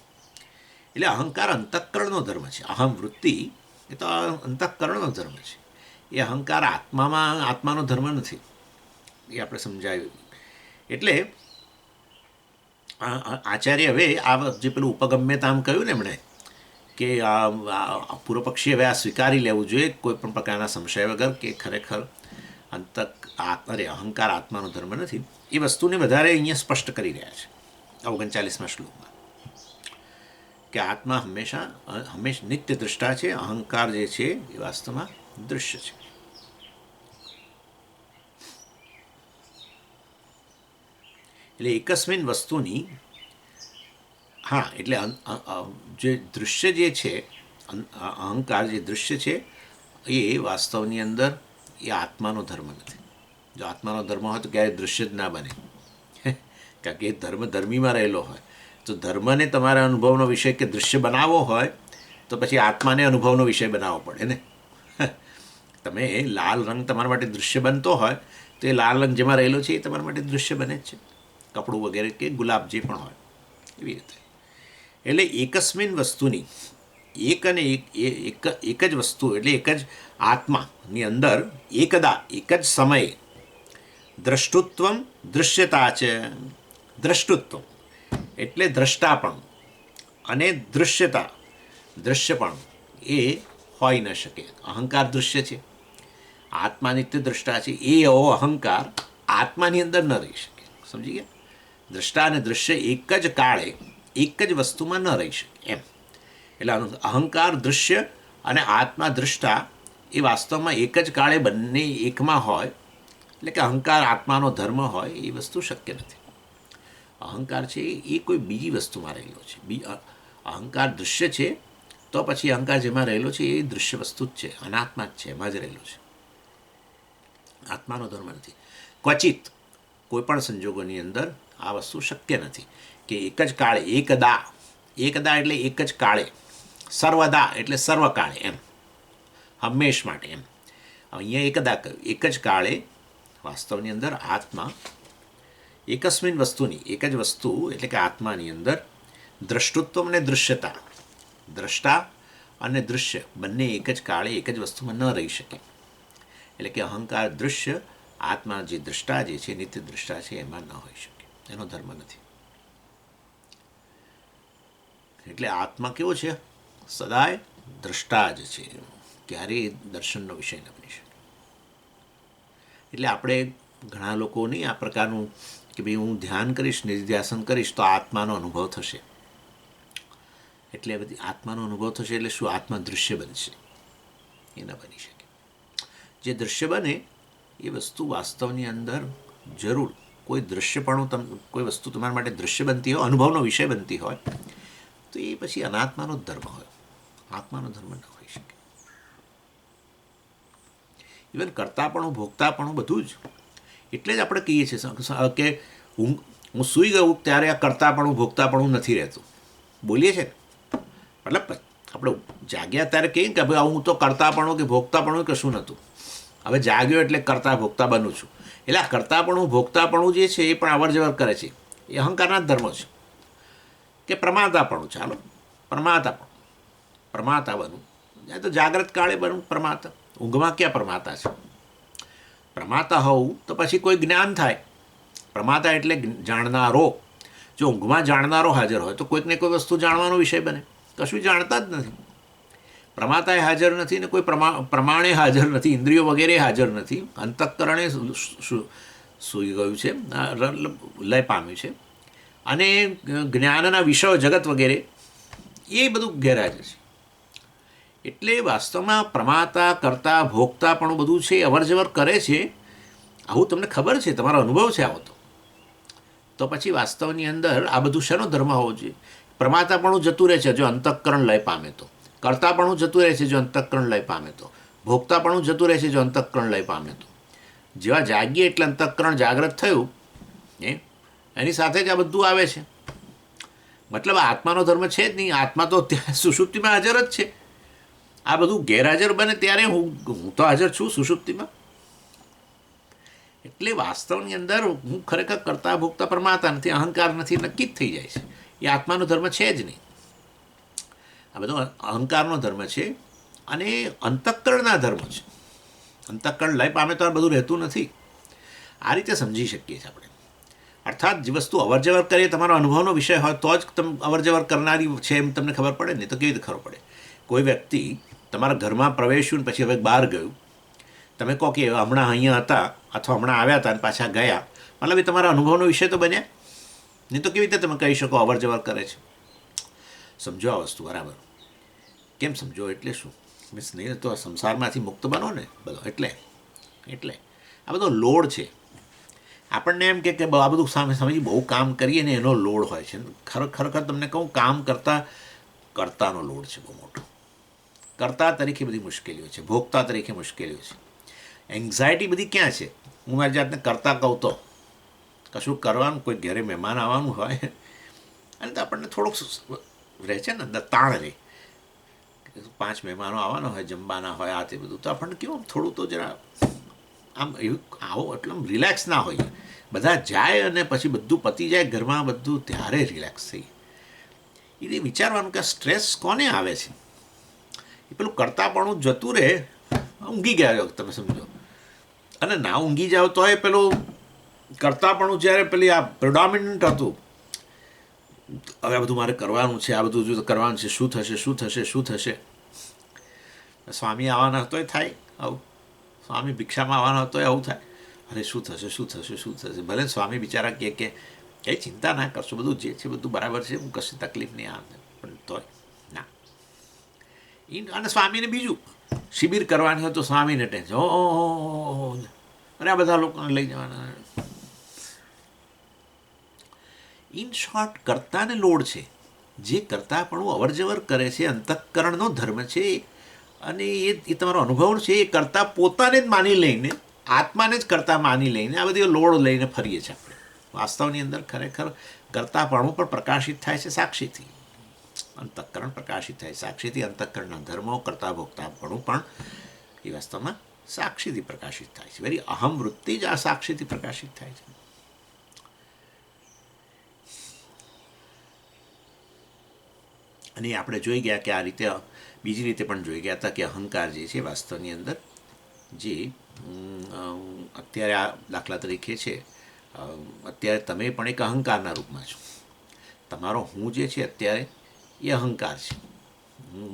એટલે અહંકાર અંતઃકરણનો ધર્મ છે. અહમ વૃત્તિ એ તો અંતઃકરણનો ધર્મ છે. એ અહંકાર આત્માનો ધર્મ નથી, એ આપણે સમજાયું. એટલે આચાર્ય હવે આ જે પેલું ઉપગમ્યતામ કહ્યું ને એમણે કે પૂર્વ પક્ષી હવે આ સ્વીકારી લેવું જોઈએ કોઈ પણ પ્રકારના સંશય વગર કે ખરેખર અહંકાર આત્માનો ધર્મ નથી. એ વસ્તુને વધારે અહીંયા સ્પષ્ટ કરી રહ્યા છે 39મા શ્લોકમાં કે આત્મા હંમેશા નિત્ય દ્રષ્ટા છે. અહંકાર જે છે એ વાસ્તવમાં દૃશ્ય છે. એટલે એકસ્મિન વસ્તુની એટલે જે દૃશ્ય જે છે, અહંકાર જે દૃશ્ય છે એ વાસ્તવની અંદર એ આત્માનો ધર્મ નથી. જો આત્માનો ધર્મ હોય તો ક્યારેય દૃશ્ય જ ના બને, કારણ કે એ ધર્મીમાં રહેલો હોય. તો ધર્મને તમારા અનુભવનો વિષય કે દૃશ્ય બનાવવો હોય તો પછી આત્માને અનુભવનો વિષય બનાવવો પડે ને. તમે લાલ રંગ તમારા માટે દૃશ્ય બનતો હોય તો એ લાલ રંગ જેમાં રહેલો છે એ તમારા માટે દૃશ્ય બને જ છે, કપડું વગેરે કે ગુલાબ જે પણ હોય એવી રીતે. એટલે એકસ્મિન વસ્તુની એક જ વસ્તુ એટલે એક જ આત્માની અંદર એકદા એક જ સમયે દ્રષ્ટુત્વમ દૃશ્યતા છે. દ્રષ્ટુત્વ એટલે દ્રષ્ટાપણું અને દૃશ્યપણું એ હોઈ ન શકે. અહંકાર દૃશ્ય છે, આત્મા નિત્ય દ્રષ્ટા છે. એ અહંકાર આત્માની અંદર ન રહી શકે. સમજી ગયા? દ્રષ્ટા અને દૃશ્ય એક જ કાળે એક જ વસ્તુમાં ન રહી શકે એમ. એટલે અહંકાર દૃશ્ય અને આત્મા દ્રષ્ટા એ વાસ્તવમાં એક જ કાળે બંને એકમાં હોય, એટલે કે અહંકાર આત્માનો ધર્મ હોય એ વસ્તુ શક્ય નથી. અહંકાર છે એ કોઈ બીજી વસ્તુમાં રહેલો છે. અહંકાર દૃશ્ય છે તો પછી અહંકાર જેમાં રહેલો છે એ દૃશ્ય વસ્તુ જ છે, અનાત્મા જ છે, એમાં જ રહેલો છે. આત્માનો ધર્મ નથી. ક્વચિત કોઈ પણ સંજોગોની અંદર આ વસ્તુ શક્ય નથી કે એક જ કાળે એકદા એટલે એક જ કાળે, સર્વદા એટલે સર્વકાળે, એમ હંમેશ માટે. એમ અહીંયા એકદા કહ્યું, એક જ કાળે વાસ્તવની અંદર આત્મા એકસ્મિન વસ્તુની, એક જ વસ્તુ એટલે કે આત્માની અંદર દ્રષ્ટૃત્વ અને દૃશ્યતા, દ્રષ્ટા અને દૃશ્ય બંને એક જ કાળે એક જ વસ્તુમાં ન રહી શકે. એટલે કે અહંકાર દૃશ્ય, આત્મા જે દ્રષ્ટા જે છે, નિત્ય દ્રષ્ટા છે, એમાં ન હોઈ શકે, એનો ધર્મ નથી. એટલે આત્મા કેવો છે? સદાય દ્રષ્ટા જ છે, ક્યારેય દર્શનનો વિષય ન બની શકે. એટલે આપણે ઘણા લોકોની આ પ્રકારનું કે ભાઈ હું ધ્યાન કરીશ, નિધિધ્યાસન કરીશ તો આત્માનો અનુભવ થશે. એટલે બધી આત્માનો અનુભવ થશે એટલે શું? આત્મા દૃશ્ય બનશે, એ ન બની શકે. જે દૃશ્ય બને એ વસ્તુ વાસ્તવની અંદર જરૂર કોઈ દૃશ્યપણું, કોઈ વસ્તુ તમારા માટે દૃશ્ય બનતી હોય, અનુભવનો વિષય બનતી હોય, તો એ પછી અનાત્માનો જ ધર્મ હોય, આત્માનો ધર્મ ન હોઈ શકે. ઇવન કરતાપણું, ભોગતાપણું બધું જ. એટલે જ આપણે કહીએ છીએ કે હું સૂઈ ગયું ત્યારે આ કરતાપણું, ભોગતાપણું નથી રહેતું, બોલીએ છીએ. મતલબ આપણે જાગ્યા ત્યારે કહીએ કે ભાઈ હું તો કરતાપણું કે ભોગતાપણું કશું નહોતું, હવે જાગ્યો એટલે કરતા ભોગતા બનું છું. એટલે આ કરતાપણું, ભોગતાપણું જે છે એ પણ અવર જવર કરે છે, એ અહંકારના જ ધર્મો છે. કે પ્રમાતાપણું, ચાલો પ્રમાતા બનવું, તો જાગ્રત કાળે બનવું પ્રમાતા. ઊંઘમાં ક્યાં પ્રમાતા છે? પ્રમાતા હોવું તો પછી કોઈ જ્ઞાન થાય. પ્રમાતા એટલે જાણનારો. જો ઊંઘમાં જાણનારો હાજર હોય તો કોઈક ને કોઈ વસ્તુ જાણવાનો વિષય બને. કશું જાણતા જ નથી. પ્રમાતાએ હાજર નથી ને કોઈ પ્રમાણે હાજર નથી, ઇન્દ્રિયો વગેરે હાજર નથી, અંતઃકરણે સૂઈ ગયું છે, લય પામ્યું છે, અને જ્ઞાનના વિષયો જગત વગેરે એ બધું ગેરહાજર છે. એટલે વાસ્તવમાં પ્રમાતા, કરતા, ભોગતા પણ બધું છે અવર જવર કરે છે. આવું તમને ખબર છે, તમારો અનુભવ છે આવો, તો પછી વાસ્તવની અંદર આ બધું શેનો ધર્મ હોવો જોઈએ? પ્રમાતાપણું જતું રહે છે જો અંતઃકરણ લય પામે તો, કરતાપણું જતું રહે છે જો અંતઃકરણ લય પામે તો, ભોગતાપણું જતું રહે છે જો અંતઃકરણ લય પામે તો. જેવા જાગીએ એટલે અંતઃકરણ જાગ્રત થયું, એની સાથે જ આ બધું આવે છે. મતલબ આત્માનો ધર્મ છે જ નહીં. આત્મા તો ત્યાં સુષુપ્તિમાં હાજર જ છે. આ બધું ગેરહાજર બને ત્યારે હું તો હાજર છું સુષુપ્તિમાં. એટલે વાસ્તવની અંદર હું ખરેખર કરતા ભોગતા પરમાતા નથી, અહંકાર નથી, નક્કી જ થઈ જાય છે. એ આત્માનો ધર્મ છે જ નહીં. આ બધો અહંકારનો ધર્મ છે અને અંતઃકરણના ધર્મ છે. અંતઃકરણ લય પામે તો આ બધું રહેતું નથી. આ રીતે સમજી શકીએ છીએ આપણે. અર્થાત જે વસ્તુ અવર જવર કરીએ, તમારો અનુભવનો વિષય હોય તો જ તમે અવર જવર કરનારી છે એમ તમને ખબર પડે ને, તો કેવી રીતે ખબર પડે? કોઈ વ્યક્તિ તમારા ઘરમાં પ્રવેશ્યું ને પછી હવે બહાર ગયું, તમે કહો કે હમણાં અહીંયા હતા અથવા હમણાં આવ્યા હતા અને પાછા ગયા, મતલબ એ તમારા અનુભવનો વિષય તો બન્યા નહીં. તો કેવી રીતે તમે કહી શકો અવર જવર કરે છે? સમજો આ વસ્તુ બરાબર. કેમ સમજો એટલે શું? મીન્સ નહીં તો સંસારમાંથી મુક્ત બનો ને બધો. એટલે આ બધો લોડ છે. આપણને એમ કે આ બધું સમજી બહુ કામ કરીએ ને એનો લોડ હોય છે. ખરેખર તમને કહું, કામ કરતાનો લોડ છે બહુ મોટો. કરતા તરીકે બધી મુશ્કેલીઓ છે, ભોગતા તરીકે મુશ્કેલીઓ છે. એન્ઝાયટી બધી ક્યાં છે? હું મારી જાતને કરતા કહું તો કશું કરવાનું, કોઈ ઘરે મહેમાન આવવાનું હોય અને તો આપણને થોડુંક રહે છે ને અંદર, તાણ રહે. 5 મહેમાનો આવવાના હોય, જમવાના હોય, આ તે બધું, તો આપણને કેવું થોડું તો જરા આમ એવું આવો એટલે રિલેક્સ ના હોય. બધા જાય અને પછી બધું પતી જાય ઘરમાં બધું, ત્યારે રિલેક્સ થઈ. એ વિચારવાનું કે સ્ટ્રેસ કોને આવે છે? એ પેલું કરતાપણું જતું રહે, ઊંઘી ગયા તમે સમજો, અને ના ઊંઘી જાઓ તો એ પેલું કરતાપણું જ્યારે પેલી આ પ્રિડોમિનન્ટ હતું, હવે આ બધું મારે કરવાનું છે, આ બધું જો કરવાનું છે, શું થશે. સ્વામી આવવાના હતો એ થાય આવું, સ્વામી ભિક્ષામાં આવવાના હતો આવું થાય. અરે શું થશે. ભલે સ્વામી બિચારા કે કંઈ ચિંતા ના કરશો, બધું જે છે બધું બરાબર છે, હું કશી તકલીફ નહીં આવે, પણ તોય ના. અને સ્વામીને બીજું શિબિર કરવાની હોય તો સ્વામીને ટેન્શન, અરે આ બધા લોકોને લઈ જવાના. ઇન શોર્ટ, કરતાને લોડ છે. જે કરતા પણ અવર જવર કરે છે, અંતઃકરણનો ધર્મ છે, અને એ તમારો અનુભવ છે. એ કરતા પોતાને જ માની લઈને, આત્માને જ કરતા માની લઈને આ બધી લોડ લઈને ફરીએ છીએ આપણે. વાસ્તવની અંદર ખરેખર કર્તાપણું પણ પ્રકાશિત થાય છે સાક્ષીથી. અંતઃકરણ પ્રકાશિત થાય સાક્ષીથી. અંતઃકરણના ધર્મો કરતા ભોગતાપણું પણ એ વાસ્તવમાં સાક્ષીથી પ્રકાશિત થાય છે. વેરી અહમ વૃત્તિ જ આ સાક્ષીથી પ્રકાશિત થાય છે. અને આપણે જોઈ ગયા કે આ રીતે બીજી રીતે પણ જોઈ ગયા હતા કે અહંકાર જે છે વાસ્તવની અંદર જે અત્યારે આ દાખલા તરીકે છે, અત્યારે તમે પણ એક અહંકારના રૂપમાં છો. તમારો હું જે છે અત્યારે એ અહંકાર છે.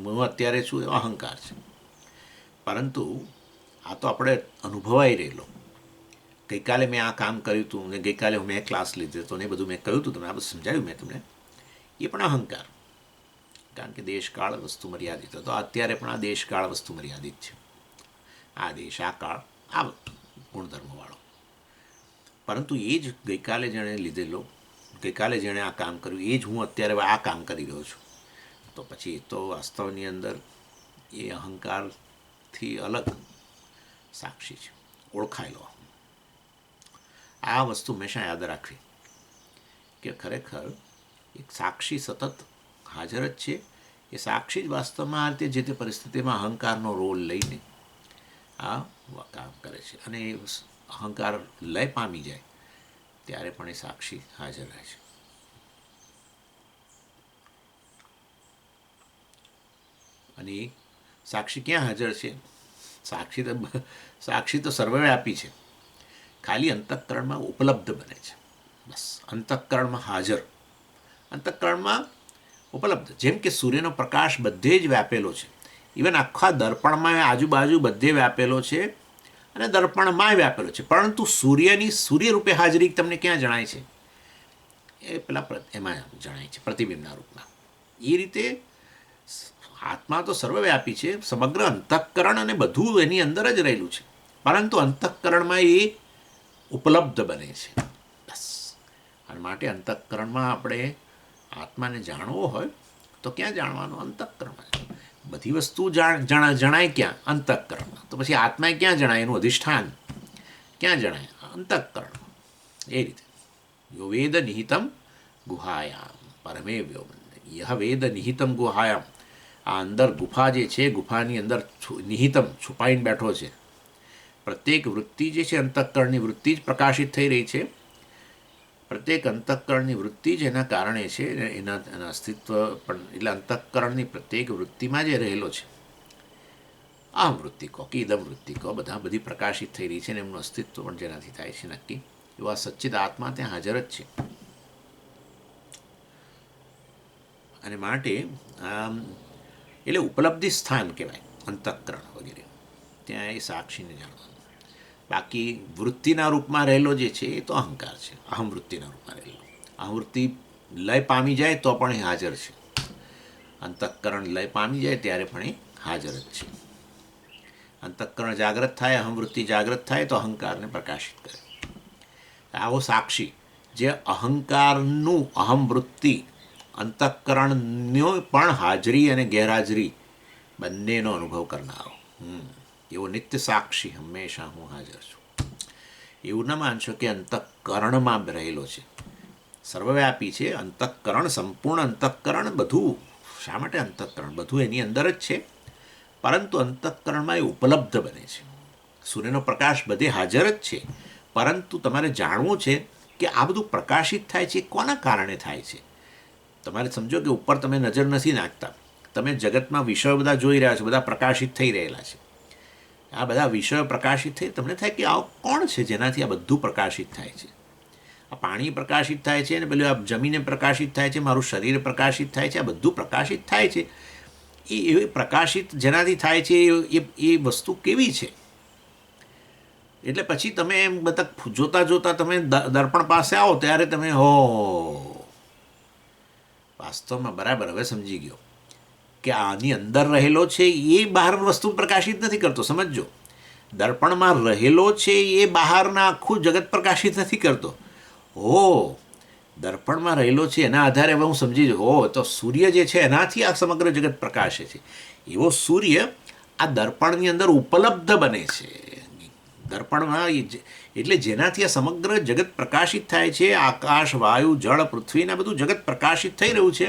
હું અત્યારે છું એ અહંકાર છે. પરંતુ આ તો આપણે અનુભવાઈ રહેલો. ગઈકાલે મેં આ કામ કર્યું હતું ને ગઈકાલે મેં ક્લાસ લીધો હતો ને એ બધું મેં કહ્યું હતું તમને, આ બધું સમજાવ્યું મેં તમને, એ પણ અહંકાર. કારણ કે દેશકાળ વસ્તુ મર્યાદિત હતો. અત્યારે પણ આ દેશકાળ વસ્તુ મર્યાદિત છે. આ દેશ, આ કાળ, આ ગુણધર્મવાળો. પરંતુ એ જ ગઈકાલે જેણે લીધેલો, ગઈકાલે જેણે આ કામ કર્યું, એ જ હું અત્યારે આ કામ કરી રહ્યો છું. તો પછી એ તો વાસ્તવની અંદર એ અહંકારથી અલગ સાક્ષી છે, ઓળખાયેલો. આ વસ્તુ હંમેશા યાદ રાખવી કે ખરેખર એક સાક્ષી સતત હાજર જ છે. એ સાક્ષી જ વાસ્તવમાં આ રીતે જે તે પરિસ્થિતિમાં અહંકારનો રોલ લઈને આ કામ કરે છે. અને એ અહંકાર લય પામી જાય ત્યારે પણ એ સાક્ષી હાજર રહે છે. અને સાક્ષી ક્યાં હાજર છે? સાક્ષી તો સર્વવ્યાપી છે. ખાલી અંતઃકરણમાં ઉપલબ્ધ બને છે. બસ અંતઃકરણમાં હાજર, અંતઃકરણમાં ઉપલબ્ધ. જેમ કે સૂર્યનો પ્રકાશ બધે જ વ્યાપેલો છે. ઇવન આખા દર્પણમાં આજુબાજુ બધે વ્યાપેલો છે અને દર્પણમાં વ્યાપેલો છે. પરંતુ સૂર્યની સૂર્યરૂપે હાજરી તમને ક્યાં જણાય છે? એ પેલા એમાં જણાય છે, પ્રતિબિંબના રૂપમાં. એ રીતે આત્મા તો સર્વવ્યાપી છે. સમગ્ર અંતઃકરણ અને બધું એની અંદર જ રહેલું છે. પરંતુ અંતઃકરણમાં એ ઉપલબ્ધ બને છે. બસ. અને માટે અંતઃકરણમાં આપણે આત્માને જાણવો હોય તો ક્યાં જાણવાનું? અંતઃકરણમાં. બધી વસ્તુ જણાય ક્યાં? અંતઃકરણમાં. તો પછી આત્માએ ક્યાં જણાય? એનું અધિષ્ઠાન ક્યાં જણાય? અંતઃકરણ. એ રીતે યો વેદ નિહિતમ ગુહાયામ પરમે વ્યોમ યહ વેદ નિહિતમ ગુહાયામ. આ અંદર ગુફા જે છે, ગુફાની અંદર નિહિતમ છુપાઈને બેઠો છે. પ્રત્યેક વૃત્તિ જે છે અંતઃકરણની વૃત્તિ જ પ્રકાશિત થઈ રહી છે. પ્રત્યેક અંતઃકરણની વૃત્તિ જ એના કારણે છે. એના અસ્તિત્વ પણ એટલે અંતઃકરણની પ્રત્યેક વૃત્તિમાં જે રહેલો છે, અહમ વૃત્તિ કહો કે ઇદમ વૃત્તિ કહો, બધી પ્રકાશિત થઈ રહી છે અને એમનું અસ્તિત્વ પણ જેનાથી થાય છે નક્કી, એવા સચ્ચિદ આત્મા ત્યાં હાજર જ છે. અને માટે એટલે ઉપલબ્ધિ સ્થાન કહેવાય અંતઃકરણ વગેરે. ત્યાં એ સાક્ષીને જાણવાનું. બાકી વૃત્તિના રૂપમાં રહેલો જે છે એ તો અહંકાર છે. અહમ વૃત્તિના રૂપમાં રહેલો. અહમવૃત્તિ લય પામી જાય તો પણ એ હાજર છે. અંતઃકરણ લય પામી જાય ત્યારે પણ એ હાજર જ છે. અંતઃકરણ જાગ્રત થાય, અહમવૃત્તિ જાગ્રત થાય તો અહંકારને પ્રકાશિત કરે. આવો સાક્ષી જે અહંકારનું અહમવૃત્તિ અંતઃકરણનો પણ હાજરી અને ગેરહાજરી બંનેનો અનુભવ કરનારો એવો નિત્ય સાક્ષી હંમેશા હું હાજર છું. એવું ન માનશો કે અંતઃકરણમાં રહેલો છે, સર્વવ્યાપી છે. અંતઃકરણ, સંપૂર્ણ અંતઃકરણ, બધું. શા માટે અંતઃકરણ? બધું એની અંદર જ છે. પરંતુ અંતઃકરણમાં એ ઉપલબ્ધ બને છે. સૂર્યનો પ્રકાશ બધે હાજર જ છે. પરંતુ તમારે જાણવું છે કે આ બધું પ્રકાશિત થાય છે કોના કારણે થાય છે. તમારે સમજો કે ઉપર તમે નજર નથી નાખતા, તમે જગતમાં વિષયો બધા જોઈ રહ્યા છો, બધા પ્રકાશિત થઈ રહેલા છે. આ બધા વિષયો પ્રકાશિત થઈ, તમને થાય કે આ કોણ છે જેનાથી આ બધું પ્રકાશિત થાય છે? આ પાણી પ્રકાશિત થાય છે ને પેલું આ જમીને પ્રકાશિત થાય છે, મારું શરીર પ્રકાશિત થાય છે, આ બધું પ્રકાશિત થાય છે. એ પ્રકાશિત જેનાથી થાય છે એ વસ્તુ કેવી છે? એટલે પછી તમે એમ બધા જોતા જોતા તમે દર્પણ પાસે આવો ત્યારે તમે વાસ્તવમાં બરાબર હવે સમજી ગયો કે આની અંદર રહેલો છે એ બહાર વસ્તુ પ્રકાશિત નથી કરતો. સમજો, દર્પણમાં રહેલો છે એ બહારના આખું જગત પ્રકાશિત નથી કરતો. દર્પણમાં રહેલો છે એના આધારે હવે હું સમજી જાઉં, તો સૂર્ય જે છે એનાથી આ સમગ્ર જગત પ્રકાશે છે. એવો સૂર્ય આ દર્પણની અંદર ઉપલબ્ધ બને છે. દર્પણમાં એટલે જેનાથી આ સમગ્ર જગત પ્રકાશિત થાય છે, આકાશ, વાયુ, જળ, પૃથ્વી આ બધું જગત પ્રકાશિત થઈ રહ્યું છે,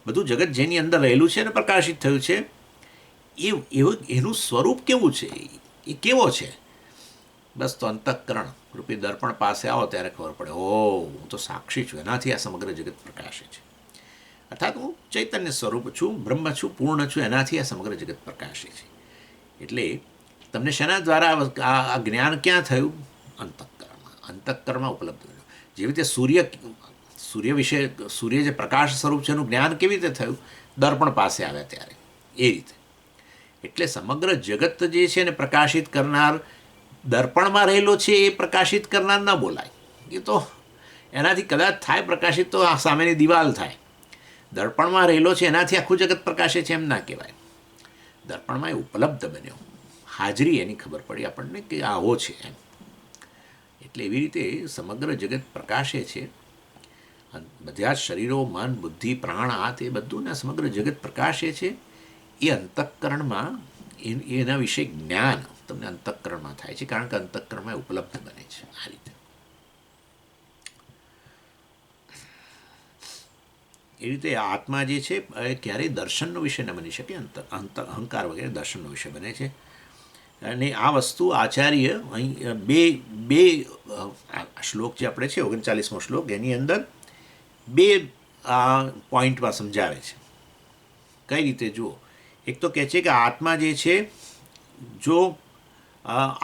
બધું જગત જેની અંદર રહેલું છે અને પ્રકાશિત થયું છે, એનું સ્વરૂપ કેવું છે, એ કેવો છે? બસ તો અંતઃકરણ રૂપી દર્પણ પાસે આવો ત્યારે ખબર પડે, ઓ હું તો સાક્ષી છું, એનાથી આ સમગ્ર જગત પ્રકાશે છે, અર્થાત હું ચૈતન્ય સ્વરૂપ છું, બ્રહ્મ છું, પૂર્ણ છું, એનાથી આ સમગ્ર જગત પ્રકાશે છે. એટલે તમને શેના દ્વારા આ જ્ઞાન ક્યાં થયું? અંતઃકરણમાં ઉપલબ્ધ થયું. જેવી રીતે સૂર્ય વિશે, સૂર્ય જે પ્રકાશ સ્વરૂપ છે એનું જ્ઞાન કેવી રીતે થયું? દર્પણ પાસે આવ્યા ત્યારે. એ રીતે એટલે સમગ્ર જગત જે છે એને પ્રકાશિત કરનાર દર્પણમાં રહેલો છે, એ પ્રકાશિત કરનાર ન બોલાય. એ તો એનાથી કદાચ થાય પ્રકાશિત તો આ સામેની દિવાલ થાય. દર્પણમાં રહેલો છે એનાથી આખું જગત પ્રકાશે છે એમ ના કહેવાય. દર્પણમાં એ ઉપલબ્ધ બન્યો, હાજરી એની ખબર પડી આપણને કે આવો છે એમ. એટલે એવી રીતે સમગ્ર જગત પ્રકાશે છે. બધા જ શરીરો, મન, બુદ્ધિ, પ્રાણ, આ તે બધું ને સમગ્ર જગત પ્રકાશે છે. એ અંતઃકરણમાં એના વિશે જ્ઞાન તમને અંતઃકરણમાં થાય છે, કારણ કે અંતઃકરણમાં ઉપલબ્ધ બને છે. આ રીતે એ રીતે આત્મા જે છે એ ક્યારેય દર્શનનો વિષય ન બની શકે. અહંકાર વગેરે દર્શનનો વિષય બને છે. અને આ વસ્તુ આચાર્ય અહીં બે શ્લોક જે આપણે છે 39મો શ્લોક, એની અંદર બે પોઈન્ટમાં સમજાવે છે. કઈ રીતે જુઓ? એક તો કહે છે કે આત્મા જે છે, જો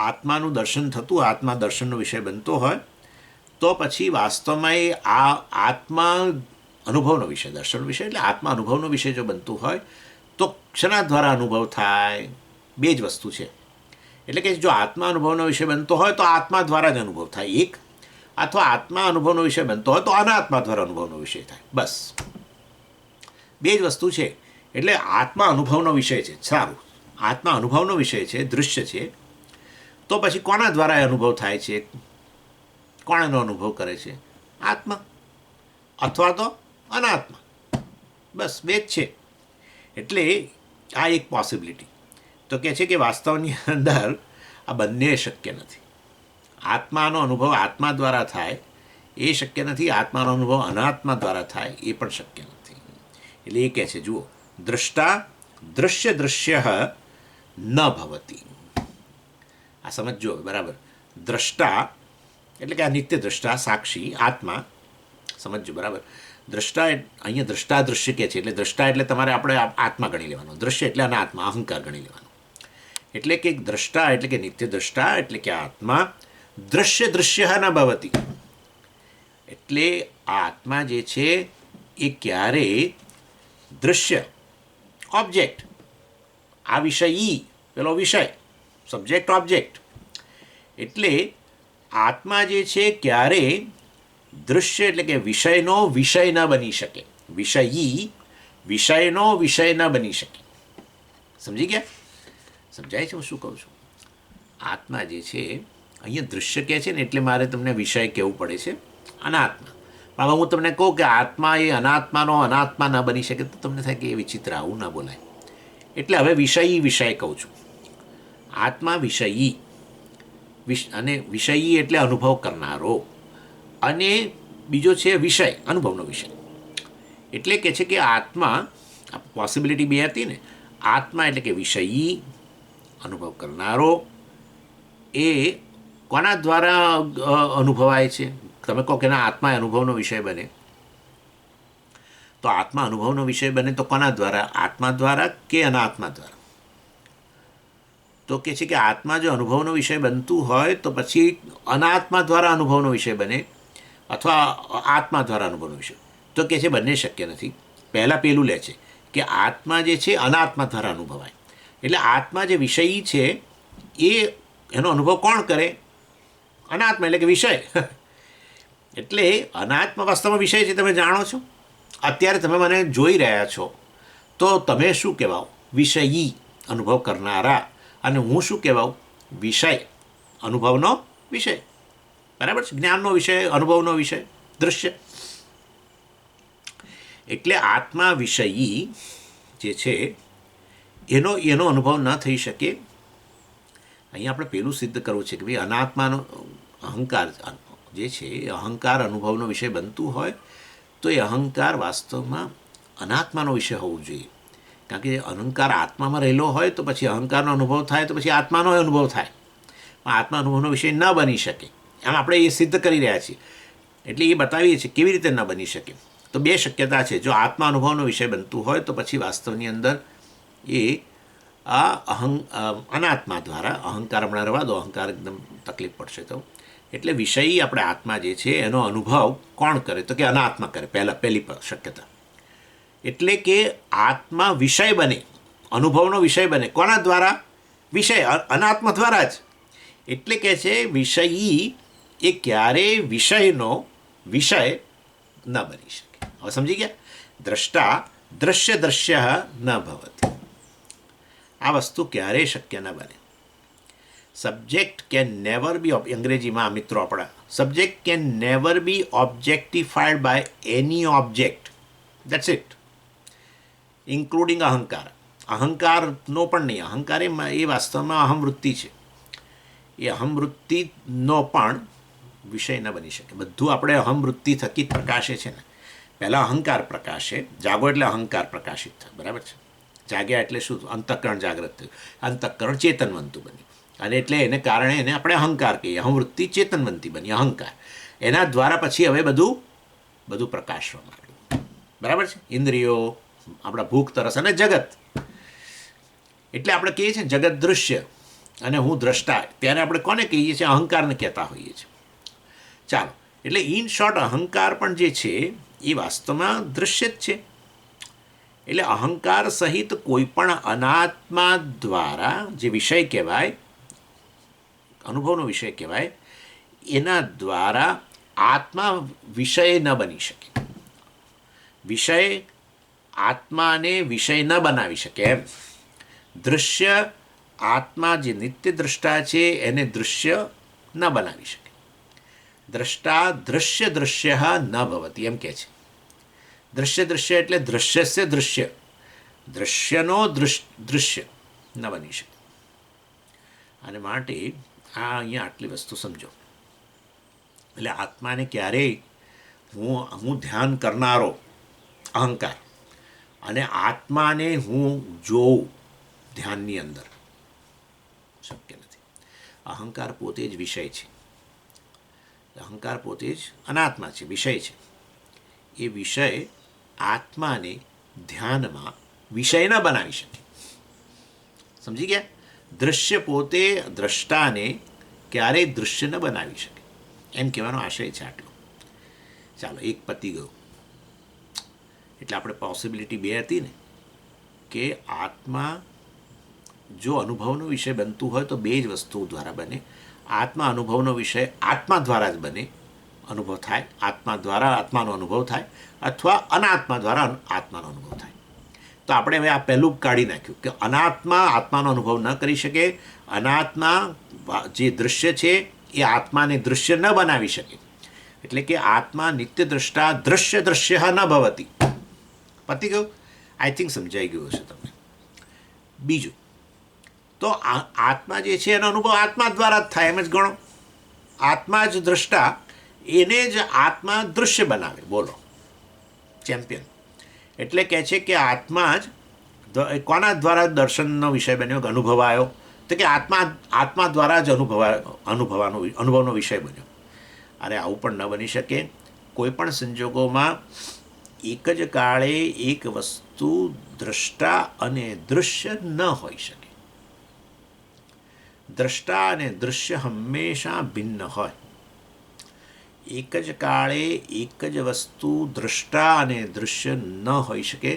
આત્માનું દર્શન થતું, આત્મા દર્શનનો વિષય બનતો હોય તો પછી વાસ્તવમાં એ આ આત્મા અનુભવનો વિષય, દર્શનનો વિષય એટલે આત્મા અનુભવનો વિષય જો બનતું હોય તો ક્ષણા દ્વારા અનુભવ થાય. બે જ વસ્તુ છે. એટલે કે જો આત્મા અનુભવનો વિષય બનતો હોય તો આત્મા દ્વારા જ અનુભવ થાય એક, અથવા આત્મા અનુભવનો વિષય બનતો હોય તો અનાત્મા દ્વારા અનુભવનો વિષય થાય. બસ બે જ વસ્તુ છે. એટલે આત્મા અનુભવનો વિષય છે, સારું, આત્મા અનુભવનો વિષય છે, દૃશ્ય છે, તો પછી કોના દ્વારા અનુભવ થાય છે? કોણ એનો અનુભવ કરે છે? આત્મા અથવા તો અનાત્મા. બસ બે જ છે. એટલે આ એક પોસિબિલિટી. તો કહે છે કે વાસ્તવની અંદર આ બંને શક્ય નથી. આત્માનો અનુભવ આત્મા દ્વારા થાય એ શક્ય નથી, આત્માનો અનુભવ અનાત્મા દ્વારા થાય એ પણ શક્ય નથી. એટલે એ કહે છે, જુઓ, દ્રષ્ટા દૃશ્ય ન ભવતી. આ સમજો બરાબર. દ્રષ્ટા એટલે કે આ નિત્ય દ્રષ્ટા, સાક્ષી, આત્મા. સમજો બરાબર. દ્રષ્ટા અહીંયા દ્રષ્ટા દૃશ્ય કે છે, એટલે દ્રષ્ટા એટલે તમારે આપણે આત્મા ગણી લેવાનો, દૃશ્ય એટલે અનાત્મા, અહંકાર ગણી લેવાનો. એટલે કે દ્રષ્ટા એટલે કે નિત્ય દ્રષ્ટા એટલે કે આત્મા દૃશ્ય ન ભવતી. એટલે આ આત્મા જે છે એ ક્યારે દૃશ્ય, ઓબ્જેક્ટ, આ વિષય, પેલો વિષય, સબ્જેક્ટ, ઓબ્જેક્ટ. એટલે આત્મા જે છે ક્યારે દૃશ્ય એટલે કે વિષયનો વિષય ન બની શકે. વિષયનો વિષય ન બની શકે. સમજી ગયા? સમજાય છે હું શું કહું છું? આત્મા જે છે અહીંયા દૃશ્ય કહે છે ને, એટલે મારે તમને વિષય કહેવું પડે છે, અનાત્મા. હવે હું તમને કહું કે આત્મા એ અનાત્મા ન બની શકે તો તમને થાય કે એ વિચિત્ર, આવું ના બોલાય. એટલે હવે વિષય કહું છું. આત્મા વિષયી, અને વિષયી એટલે અનુભવ કરનારો, અને બીજો છે વિષય, અનુભવનો વિષય. એટલે કે છે કે આત્મા, પોસિબિલિટી બે હતી ને, આત્મા એટલે કે વિષયી, અનુભવ કરનારો. એ કોના દ્વારા અનુભવાય છે? તમે કહો કે ના, આત્મા અનુભવનો વિષય બને, તો આત્મા અનુભવનો વિષય બને તો કોના દ્વારા? આત્મા દ્વારા કે અનાત્મા દ્વારા? તો કે છે કે આત્મા જો અનુભવનો વિષય બનતું હોય તો પછી અનાત્મા દ્વારા અનુભવનો વિષય બને અથવા આત્મા દ્વારા અનુભવનો વિષય. તો કે છે બંને શક્ય નથી. પહેલાં પેલું લે છે કે આત્મા જે છે અનાત્મા દ્વારા અનુભવાય. એટલે આત્મા જે વિષયી છે એનો અનુભવ કોણ કરે? અનાત્મા એટલે કે વિષય. એટલે અનાત્મા વાસ્તવમાં વિષય છે, તમે જાણો છો. અત્યારે તમે મને જોઈ રહ્યા છો તો તમે શું કહેવાઓ? વિષયી, અનુભવ કરનારા. અને હું શું કહેવાઉં? વિષય, અનુભવનો વિષય. બરાબર છે? જ્ઞાનનો વિષય, અનુભવનો વિષય, દૃશ્ય. એટલે આત્મા વિષયી જે છે એનો અનુભવ ન થઈ શકે. અહીંયા આપણે પેલું સિદ્ધ કરવું છે કે ભાઈ અનાત્માનો અહંકાર જે છે એ અહંકાર અનુભવનો વિષય બનતું હોય તો એ અહંકાર વાસ્તવમાં અનાત્માનો વિષય હોવું જોઈએ. કારણ કે અહંકાર આત્મામાં રહેલો હોય તો પછી અહંકારનો અનુભવ થાય તો પછી આત્માનો અનુભવ થાય, પણ આત્મા અનુભવનો વિષય ન બની શકે. આમ આપણે એ સિદ્ધ કરી રહ્યા છીએ, એટલે એ બતાવીએ છીએ કેવી રીતે ન બની શકે. તો બે શક્યતા છે. જો આત્મા અનુભવનો વિષય બનતું હોય તો પછી વાસ્તવની અંદર એ અનાત્મા દ્વારા, અહંકાર હમણાં રહેવા દો, અહંકાર એકદમ તકલીફ પડશે તો, એટલે વિષયી આપણે આત્મા જે છે એનો અનુભવ કોણ કરે તો કે અનાત્મા કરે. પહેલી શક્યતા એટલે કે આત્મા વિષય બને, અનુભવનો વિષય બને. કોના દ્વારા? વિષય, અનાત્મા દ્વારા જ. એટલે કે છે વિષયી એ ક્યારેય વિષયનો વિષય ન બની શકે. હવે સમજી ગયા? દ્રષ્ટા દ્રશ્ય ન ભવતી, આ વસ્તુ ક્યારેય શક્ય ન બને. સબ્જેક્ટ કેન નેવર બી, અંગ્રેજીમાં મિત્રો આપણા, subject can never be objectified by any object. That's it, including અહંકાર. અહંકારનો પણ નહીં. અહંકાર એ વાસ્તવમાં અહમવૃત્તિ છે. એ અહમવૃત્તિનો પણ વિષય ન બની શકે. બધું આપણે અહમવૃત્તિ થકી જ પ્રકાશે છે ને. પહેલાં અહંકાર પ્રકાશે, જાગો એટલે અહંકાર પ્રકાશિત થાય, બરાબર છે. જાગ્યા એટલે શું? અંતઃકરણ જાગ્રત થયું, અંતઃકરણ ચેતનવંતું બન્યું, અને એટલે એને કારણે એને આપણે અહંકાર કહીએ. અહમવૃત્તિ ચેતનવંતી બની, અહંકાર. એના દ્વારા પછી હવે બધું પ્રકાશવા માંડ્યું, બરાબર છે. ઇન્દ્રિયો, આપણા ભૂખ, તરસ અને જગત. એટલે આપણે કહીએ છીએ જગત દૃશ્ય અને હું દ્રષ્ટા. ત્યારે આપણે કોને કહીએ છીએ? અહંકારને કહેતા હોઈએ છીએ. ચાલો, એટલે ઇન શોર્ટ અહંકાર પણ જે છે એ વાસ્તવમાં દૃશ્ય જ છે. એટલે અહંકાર સહિત કોઈ પણ અનાત્મા દ્વારા જે વિષય કહેવાય, અનુભવનો વિષય કહેવાય, એના દ્વારા આત્મા વિષય ન બની શકે. વિષય આત્માને વિષય ન બનાવી શકે. એમ દૃશ્ય આત્મા જે નિત્ય દ્રષ્ટા છે એને દૃશ્ય ન બનાવી શકે. દ્રષ્ટા દૃશ્ય ન ભવતી, એમ કહે છે. દૃશ્ય એટલે દૃશ્યસ્ય દૃશ્ય, દૃશ્યનો દૃશ્ય ન બની શકે. અને માટે આ અહીંયા આટલી વસ્તુ સમજો. એટલે આત્માને ક્યારેય હું ધ્યાન કરનારો અહંકાર અને આત્માને હું જોઉં ધ્યાનની અંદર શક્ય નથી. અહંકાર પોતે જ વિષય છે. અહંકાર પોતે જ અનાત્મા છે, વિષય છે. એ વિષય આત્માને ધ્યાનમાં વિષય ન બનાવી શકે. સમજી ગયા? દૃશ્ય પોતે દ્રષ્ટાને ક્યારેય દૃશ્ય ન બનાવી શકે, એમ કહેવાનો આશય છે આટલો. ચાલો, એક પતી ગયું. એટલે આપણે પોસિબિલિટી બે હતી ને, કે આત્મા જો અનુભવનો વિષય બનતું હોય તો બે જ વસ્તુઓ દ્વારા બને. આત્મા અનુભવનો વિષય આત્મા દ્વારા જ બને, અનુભવ થાય, આત્મા દ્વારા આત્માનો અનુભવ થાય, અથવા અનાત્મા દ્વારા આત્માનો અનુભવ થાય. તો આપણે હવે આ પહેલું કાઢી નાખ્યું કે અનાત્મા આત્માનો અનુભવ ન કરી શકે. અનાત્મા જે દૃશ્ય છે એ આત્માને દૃશ્ય ન બનાવી શકે. એટલે કે આત્મા નિત્ય દ્રષ્ટા દૃશ્ય ન ભવતી. પતી ગયું? આઈ થિંક સમજાઈ ગયું હશે તમને. બીજું, તો આત્મા જે છે એનો અનુભવ આત્મા દ્વારા જ થાય, એમ જ ગણો. આત્મા જ દ્રષ્ટા, એને જ આત્મા દૃશ્ય બનાવે. બોલો, ચેમ્પિયન. એટલે કહે છે કે આત્મા જ કોના દ્વારા દર્શનનો વિષય બન્યો, અનુભવાયો? તો કે આત્મા દ્વારા જ અનુભવનો વિષય બન્યો. અરે આવું પણ ન બની શકે. કોઈ પણ સંજોગોમાં એક જ કાળે એક વસ્તુ દ્રષ્ટા અને દૃશ્ય ન હોઈ શકે. દ્રષ્ટા અને દૃશ્ય હંમેશા ભિન્ન હોય. એક જ કાળે એક જ વસ્તુ દ્રષ્ટા અને દૃશ્ય ન હોઈ શકે.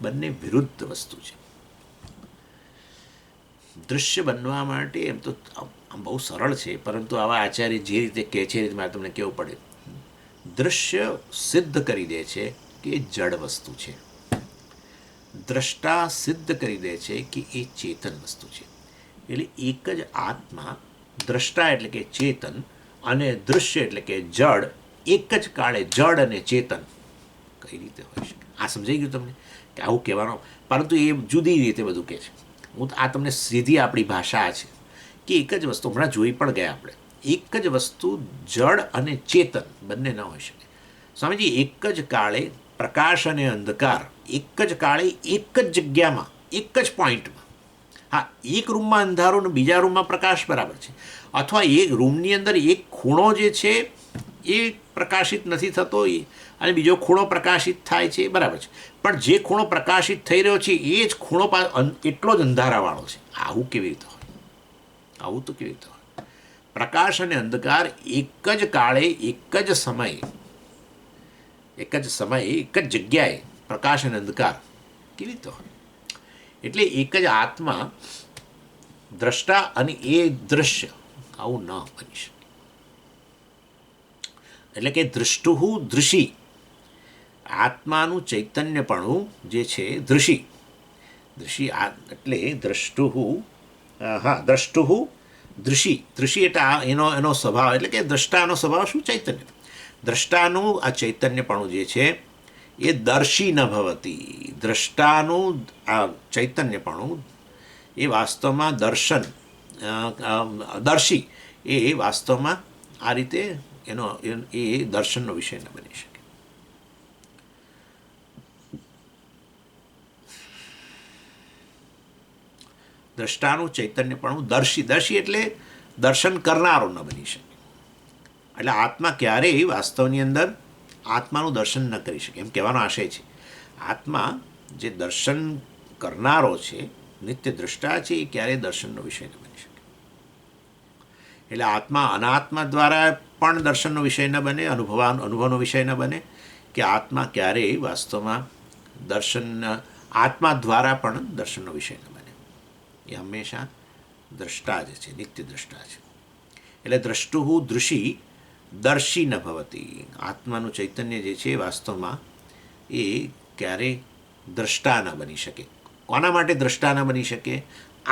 બંને વિરુદ્ધ વસ્તુ છે. દૃશ્ય બનવા માટે એમ તો આમ બહુ સરળ છે, પરંતુ આવા આચાર્ય જે રીતે કહે છે એ રીતે મારે તમને કહેવું પડે. દૃશ્ય સિદ્ધ કરી દે છે કે જડ વસ્તુ છે. દ્રષ્ટા સિદ્ધ કરી દે છે કે એ ચેતન વસ્તુ છે. એટલે એક જ આત્મા, દ્રષ્ટા એટલે કે ચેતન અને દૃશ્ય એટલે કે જડ, એક જ કાળે જડ અને ચેતન કઈ રીતે હોઈ શકે? આ સમજાઈ ગયું તમને કે આવું કહેવાનો? પરંતુ એ જુદી રીતે બધું કહે છે. આ તમને સીધી આપણી ભાષા છે કે એક જ વસ્તુ હમણાં જોઈ પણ ગયા આપણે, એક જ વસ્તુ જળ અને ચેતન બંને ન હોઈ શકે. સ્વામીજી, એક જ કાળે પ્રકાશ અને અંધકાર એક જ કાળે એક જ જગ્યામાં એક જ પોઈન્ટમાં, હા, એક રૂમમાં અંધારું ને બીજા રૂમમાં પ્રકાશ બરાબર છે, અથવા એક રૂમની અંદર એક ખૂણો જે છે એ પ્રકાશિત નથી થતો અને બીજો ખૂણો પ્રકાશિત થાય છે, બરાબર છે, પણ જે ખૂણો પ્રકાશિત થઈ રહ્યો છે એ જ ખૂણો એટલો જ અંધારાવાળો છે. આવું કેવી રીતે હોય? આવું તો કેવી રીતે હોય? પ્રકાશ અને અંધકાર એક જ કાળે એક જ સમયે એક જ જગ્યાએ પ્રકાશ અને અંધકાર કેવી રીતે હોય? એટલે એક જ આત્મા દ્રષ્ટા અને એ દૃશ્ય, આવું ન બની શકે. એટલે કે દૃષ્ટુ દૃશી, આત્માનું ચૈતન્યપણું જે છે દૃશી એટલે દ્રષ્ટુ, હા, દ્રષ્ટુ દૃશી એટલે એનો સ્વભાવ, એટલે કે દ્રષ્ટાનો સ્વભાવ શું? ચૈતન્ય. દ્રષ્ટાનું આ ચૈતન્યપણું જે છે એ દર્શી ન ભવતી. દ્રષ્ટાનું આ ચૈતન્યપણું એ વાસ્તવમાં દર્શી એ વાસ્તવમાં આ રીતે એ દર્શનનો વિષય ન બની શકે. દ્રષ્ટાનું ચૈતન્યપણું દર્શી એટલે દર્શન કરનારો ન બની શકે. એટલે આત્મા ક્યારેય વાસ્તવની અંદર આત્માનું દર્શન ન કરી શકે, એમ કહેવાનો આશય છે. આત્મા જે દર્શન કરનારો છે, નિત્ય દ્રષ્ટા છે, એ ક્યારેય દર્શનનો વિષય ન બની શકે. એટલે આત્મા અનાત્મા દ્વારા પણ દર્શનનો વિષય ન બને, અનુભવનો વિષય ન બને, કે આત્મા ક્યારેય વાસ્તવમાં આત્મા દ્વારા પણ દર્શનનો વિષય ન બને. એ હંમેશા દ્રષ્ટા જ છે, નિત્ય દ્રષ્ટા છે. એટલે દ્રષ્ટુ દૃશી દર્શી ન ભવતી. આત્માનું ચૈતન્ય જે છે વાસ્તવમાં એ ક્યારેય દ્રષ્ટા ન બની શકે. કોના માટે દ્રષ્ટા ન બની શકે?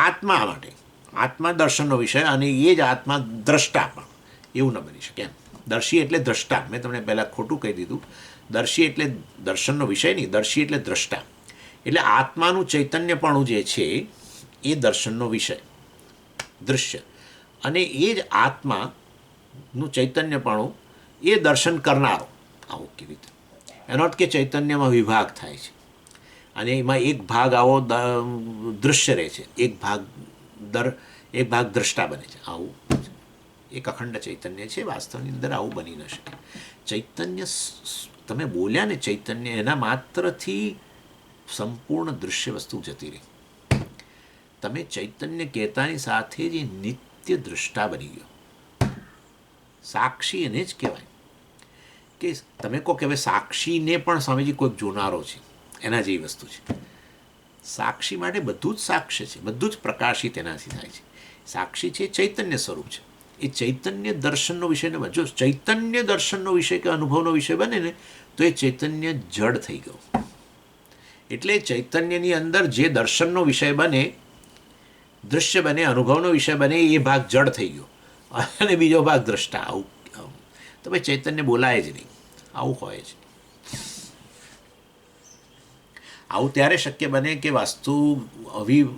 આત્મા માટે. આત્મા દર્શનનો વિષય અને એ જ આત્મા દ્રષ્ટા પણ, એવું ન બની શકે. એમ દર્શી એટલે દ્રષ્ટા. મેં તમને પહેલાં ખોટું કહી દીધું. દર્શી એટલે દર્શનનો વિષય નહીં, દર્શી એટલે દ્રષ્ટા. એટલે આત્માનું ચૈતન્યપણું જે છે એ દર્શનનો વિષય, દૃશ્ય, અને એ જ આત્માનું ચૈતન્યપણું એ દર્શન કરનારો. આવું કેવી રીતે? એનો અર્થ કે ચૈતન્યમાં વિભાગ થાય છે અને એમાં એક ભાગ આવો દૃશ્ય રહે છે, એક ભાગ દ્રષ્ટા બને છે. આવું એક અખંડ ચૈતન્ય છે. વાસ્તવની અંદર આવું બની ન શકે. ચૈતન્ય, તમે બોલ્યા ને ચૈતન્ય, એના માત્રથી સંપૂર્ણ દૃશ્ય વસ્તુ જતી રહી. તમે ચૈતન્ય કહેતાની સાથે જ નિત્ય દ્રષ્ટા બની ગયો. સાક્ષી એને જ કહેવાય. કે તમે કહો કે હવે સાક્ષીને પણ સ્વામીજી કોઈક જોનારો છે, એના જેવી વસ્તુ છે. સાક્ષી માટે બધું જ સાક્ષ્ય છે, બધું જ પ્રકાશિત એનાથી થાય છે. સાક્ષી છે ચૈતન્ય સ્વરૂપ છે. એ ચૈતન્ય દર્શનનો વિષય ન બને. જો ચૈતન્ય દર્શનનો વિષય કે અનુભવનો વિષય બને ને તો એ ચૈતન્ય જડ થઈ ગયો. એટલે ચૈતન્યની અંદર જે દર્શનનો વિષય બને, દૃશ્ય બને, અનુભવનો વિષય બને, એ ભાગ જડ થઈ ગયો અને બીજો ભાગ દ્રષ્ટા. આવું તો ભાઈ ચૈતન્ય બોલાય જ નહીં. આવું હોય જ. આવું ત્યારે શક્ય બને કે વસ્તુ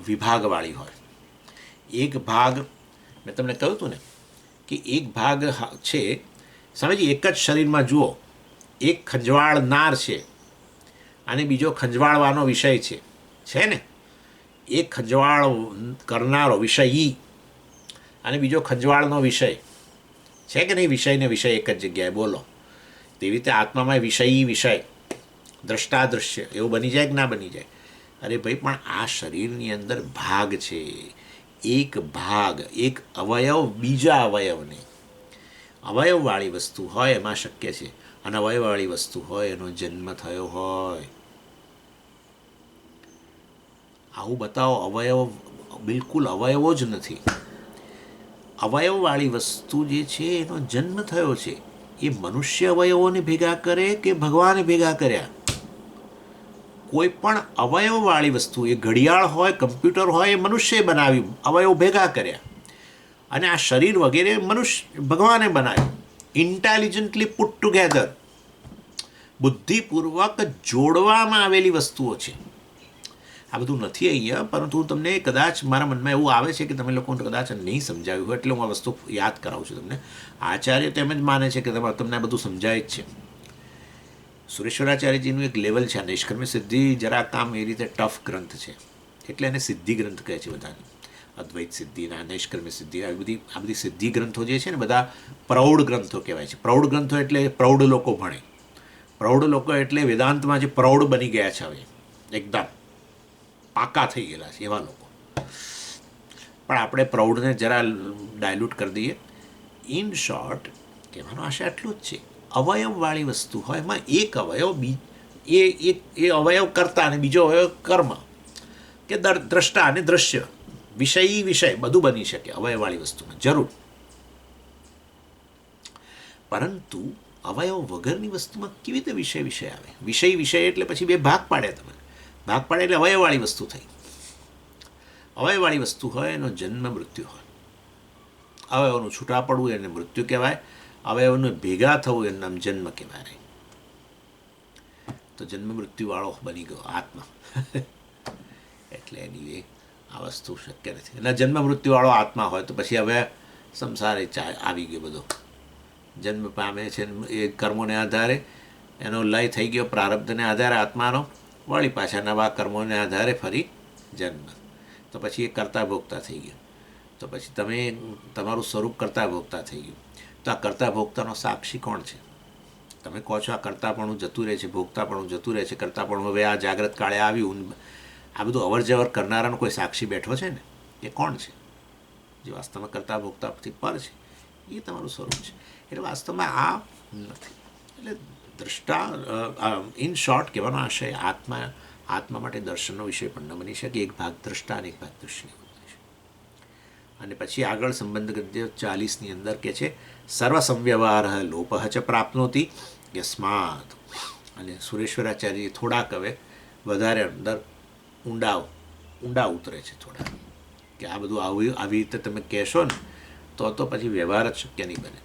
વિભાગવાળી હોય. એક ભાગ, મેં તમને કહ્યું હતું ને કે એક ભાગ છે, સમજી, એક જ શરીરમાં જુઓ, એક ખંજવાળનાર છે અને બીજો ખંજવાળવાનો વિષય છે ને? એક ખંજવાળ કરનારો વિષયી અને બીજો ખંજવાળનો વિષય છે કે નહીં? વિષય ને વિષય એક જ જગ્યાએ, બોલો. તેવી રીતે આત્મામાં વિષયી વિષય, દ્રષ્ટા દૃશ્ય, એવું બની જાય કે ના બની જાય? અરે ભાઈ, પણ આ શરીરની અંદર ભાગ છે. એક ભાગ, એક અવયવ બીજા અવયવને, અવયવવાળી વસ્તુ હોય એમાં શક્ય છે. અને અવયવવાળી વસ્તુ હોય એનો જન્મ થયો હોય, આવું બતાવો. અવયવ બિલકુલ અવયવો જ નથી. અવયવવાળી વસ્તુ જે છે એનો જન્મ થયો છે. એ મનુષ્ય અવયવોને ભેગા કરે કે ભગવાને ભેગા કર્યા? કોઈ પણ અવયવવાળી વસ્તુ, એ ઘડિયાળ હોય, કમ્પ્યુટર હોય, એ મનુષ્યએ બનાવ્યું, અવયવ ભેગા કર્યા. અને આ શરીર વગેરે ભગવાને બનાવ્યું. ઇન્ટેલિજન્ટલી પુટ ટુગેધર, બુદ્ધિપૂર્વક જોડવામાં આવેલી વસ્તુઓ છે. આ બધું નથી અહીંયા, પરંતુ હું તમને કદાચ મારા મનમાં એવું આવે છે કે તમે લોકોને કદાચ નહીં સમજાવ્યું હોય, એટલે હું આ વસ્તુ યાદ કરાવું છું તમને. આચાર્ય તેમ જ માને છે કે તમને આ બધું સમજાય જ છે. સુરેશ્વરાચાર્યજીનું એક લેવલ છે. આ નિષ્કર્મ સિદ્ધિ જરા કામ એ રીતે ટફ ગ્રંથ છે, એટલે એને સિદ્ધિ ગ્રંથ કહે છે બધાને. અદ્વૈત સિદ્ધિના, નૈષ્કર્મ્ય સિદ્ધિ, આ બધી સિદ્ધિ ગ્રંથો જે છે ને બધા પ્રૌઢ ગ્રંથો કહેવાય છે. પ્રૌઢ ગ્રંથો એટલે પ્રૌઢ લોકો ભણે. પ્રૌઢ લોકો એટલે વેદાંતમાં જે પ્રૌઢ બની ગયા છે, હવે એકદમ પાકા થઈ ગયેલા છે એવા લોકો. પણ આપણે પ્રૌઢને જરા ડાયલ્યુટ કરી દઈએ. ઇન શોર્ટ કહેવાનો આશય આટલું જ છે. અવયવવાળી વસ્તુ હોય, એમાં એક અવયવ એ અવયવ કરતા અને બીજો અવયવ કર્મ, કે દ્રષ્ટા અને દ્રશ્ય, વિષય બધું બની શકે અવયવવાળી વસ્તુમાં જરૂર. પરંતુ અવયવ વગરની વસ્તુમાં કેવી રીતે વિષય આવે? વિષય એટલે પછી બે ભાગ પાડ્યા તમે. ભાગ પાડે એટલે અવયવવાળી વસ્તુ થઈ. અવયવવાળી વસ્તુ હોય એનો જન્મ મૃત્યુ હોય. અવયવનું છૂટા પડવું એને મૃત્યુ કહેવાય. અવયવનું ભેગા થવું એનું નામ જન્મ કહેવાય. તો જન્મ મૃત્યુવાળો બની ગયો આત્મા. એટલે એની આ વસ્તુ શક્ય નથી. એટલે જન્મ મૃત્યુવાળો આત્મા હોય તો પછી હવે સંસારે આવી ગયો બધો. જન્મ પામે છે એ કર્મોને આધારે, એનો લય થઈ ગયો પ્રારબ્ધને આધારે આત્માનો, વળી પાછા નવા કર્મોને આધારે ફરી જન્મ. તો પછી એ કરતા ભોગતા થઈ ગયો. તો પછી તમારું સ્વરૂપ કરતા ભોગતા થઈ ગયું. તો આ કરતા ભોગતાનો સાક્ષી કોણ છે? તમે કહો છો આ કરતાપણું જતું રહે છે, ભોગતાપણું જતું રહે છે, કરતાપણું હવે આ જાગ્રત કાળે આવ્યું. આ બધું અવર જવર કરનારાનો કોઈ સાક્ષી બેઠો છે ને, એ કોણ છે? જે વાસ્તવમાં કરતા ભોગતાથી પર છે, એ તમારું સ્વરૂપ છે. એટલે વાસ્તવમાં આ નથી. એટલે દ્રષ્ટા, ઇન શોર્ટ કહેવાનો આશય આત્મા માટે દર્શનનો વિષય પણ ન બની શકે. એક ભાગ દ્રષ્ટા અને એક ભાગ દૃશ્ય. અને પછી આગળ સંબંધ ગદ્ય 40ની અંદર કે છે સર્વ સંવ્યવહાર લોપ ચ પ્રાપ્નોતિ યસ્માત. અને સુરેશ્વરાચાર્ય થોડાક હવે વધારે અંદર ઊંડા ઉતરે છે થોડા, કે આ બધું આવી રીતે તમે કહેશો ને તો પછી વ્યવહાર જ શક્ય નહીં બને.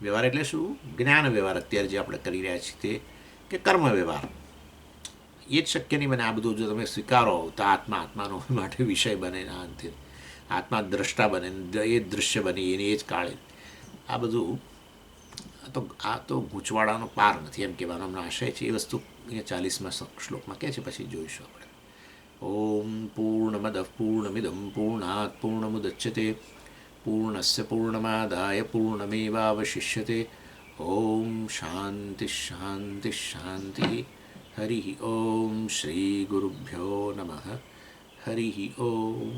વ્યવહાર એટલે શું? જ્ઞાન વ્યવહાર અત્યારે જે આપણે કરી રહ્યા છીએ તે, કે કર્મ વ્યવહાર, એ જ શક્ય નહીં બને. આ બધું જો તમે સ્વીકારો તો આત્માનો માટે વિષય બને, અંતે આત્મા દ્રષ્ટા બને, એ દૃશ્ય બને, એની એ જ કાળે આ બધું. આ તો ગૂંચવાડાનો પાર નથી એમ કહેવાનો અમને આશય છે. એ વસ્તુ અહીંયા 40મા શ્લોકમાં કહે છે, પછી જોઈશું આપણે. ઓમ પૂર્ણમદ પૂર્ણમિદમ પૂર્ણાત પૂર્ણમુદચ્યતે પૂર્ણસ્ય પૂર્ણમાદાય પૂર્ણમેવાવશિષ્યતે. ઓમ શાંતિ શાંતિ શાંતિ. હરિ ઓમ શ્રી ગુરુભ્યો નમઃ. હરિ ઓમ.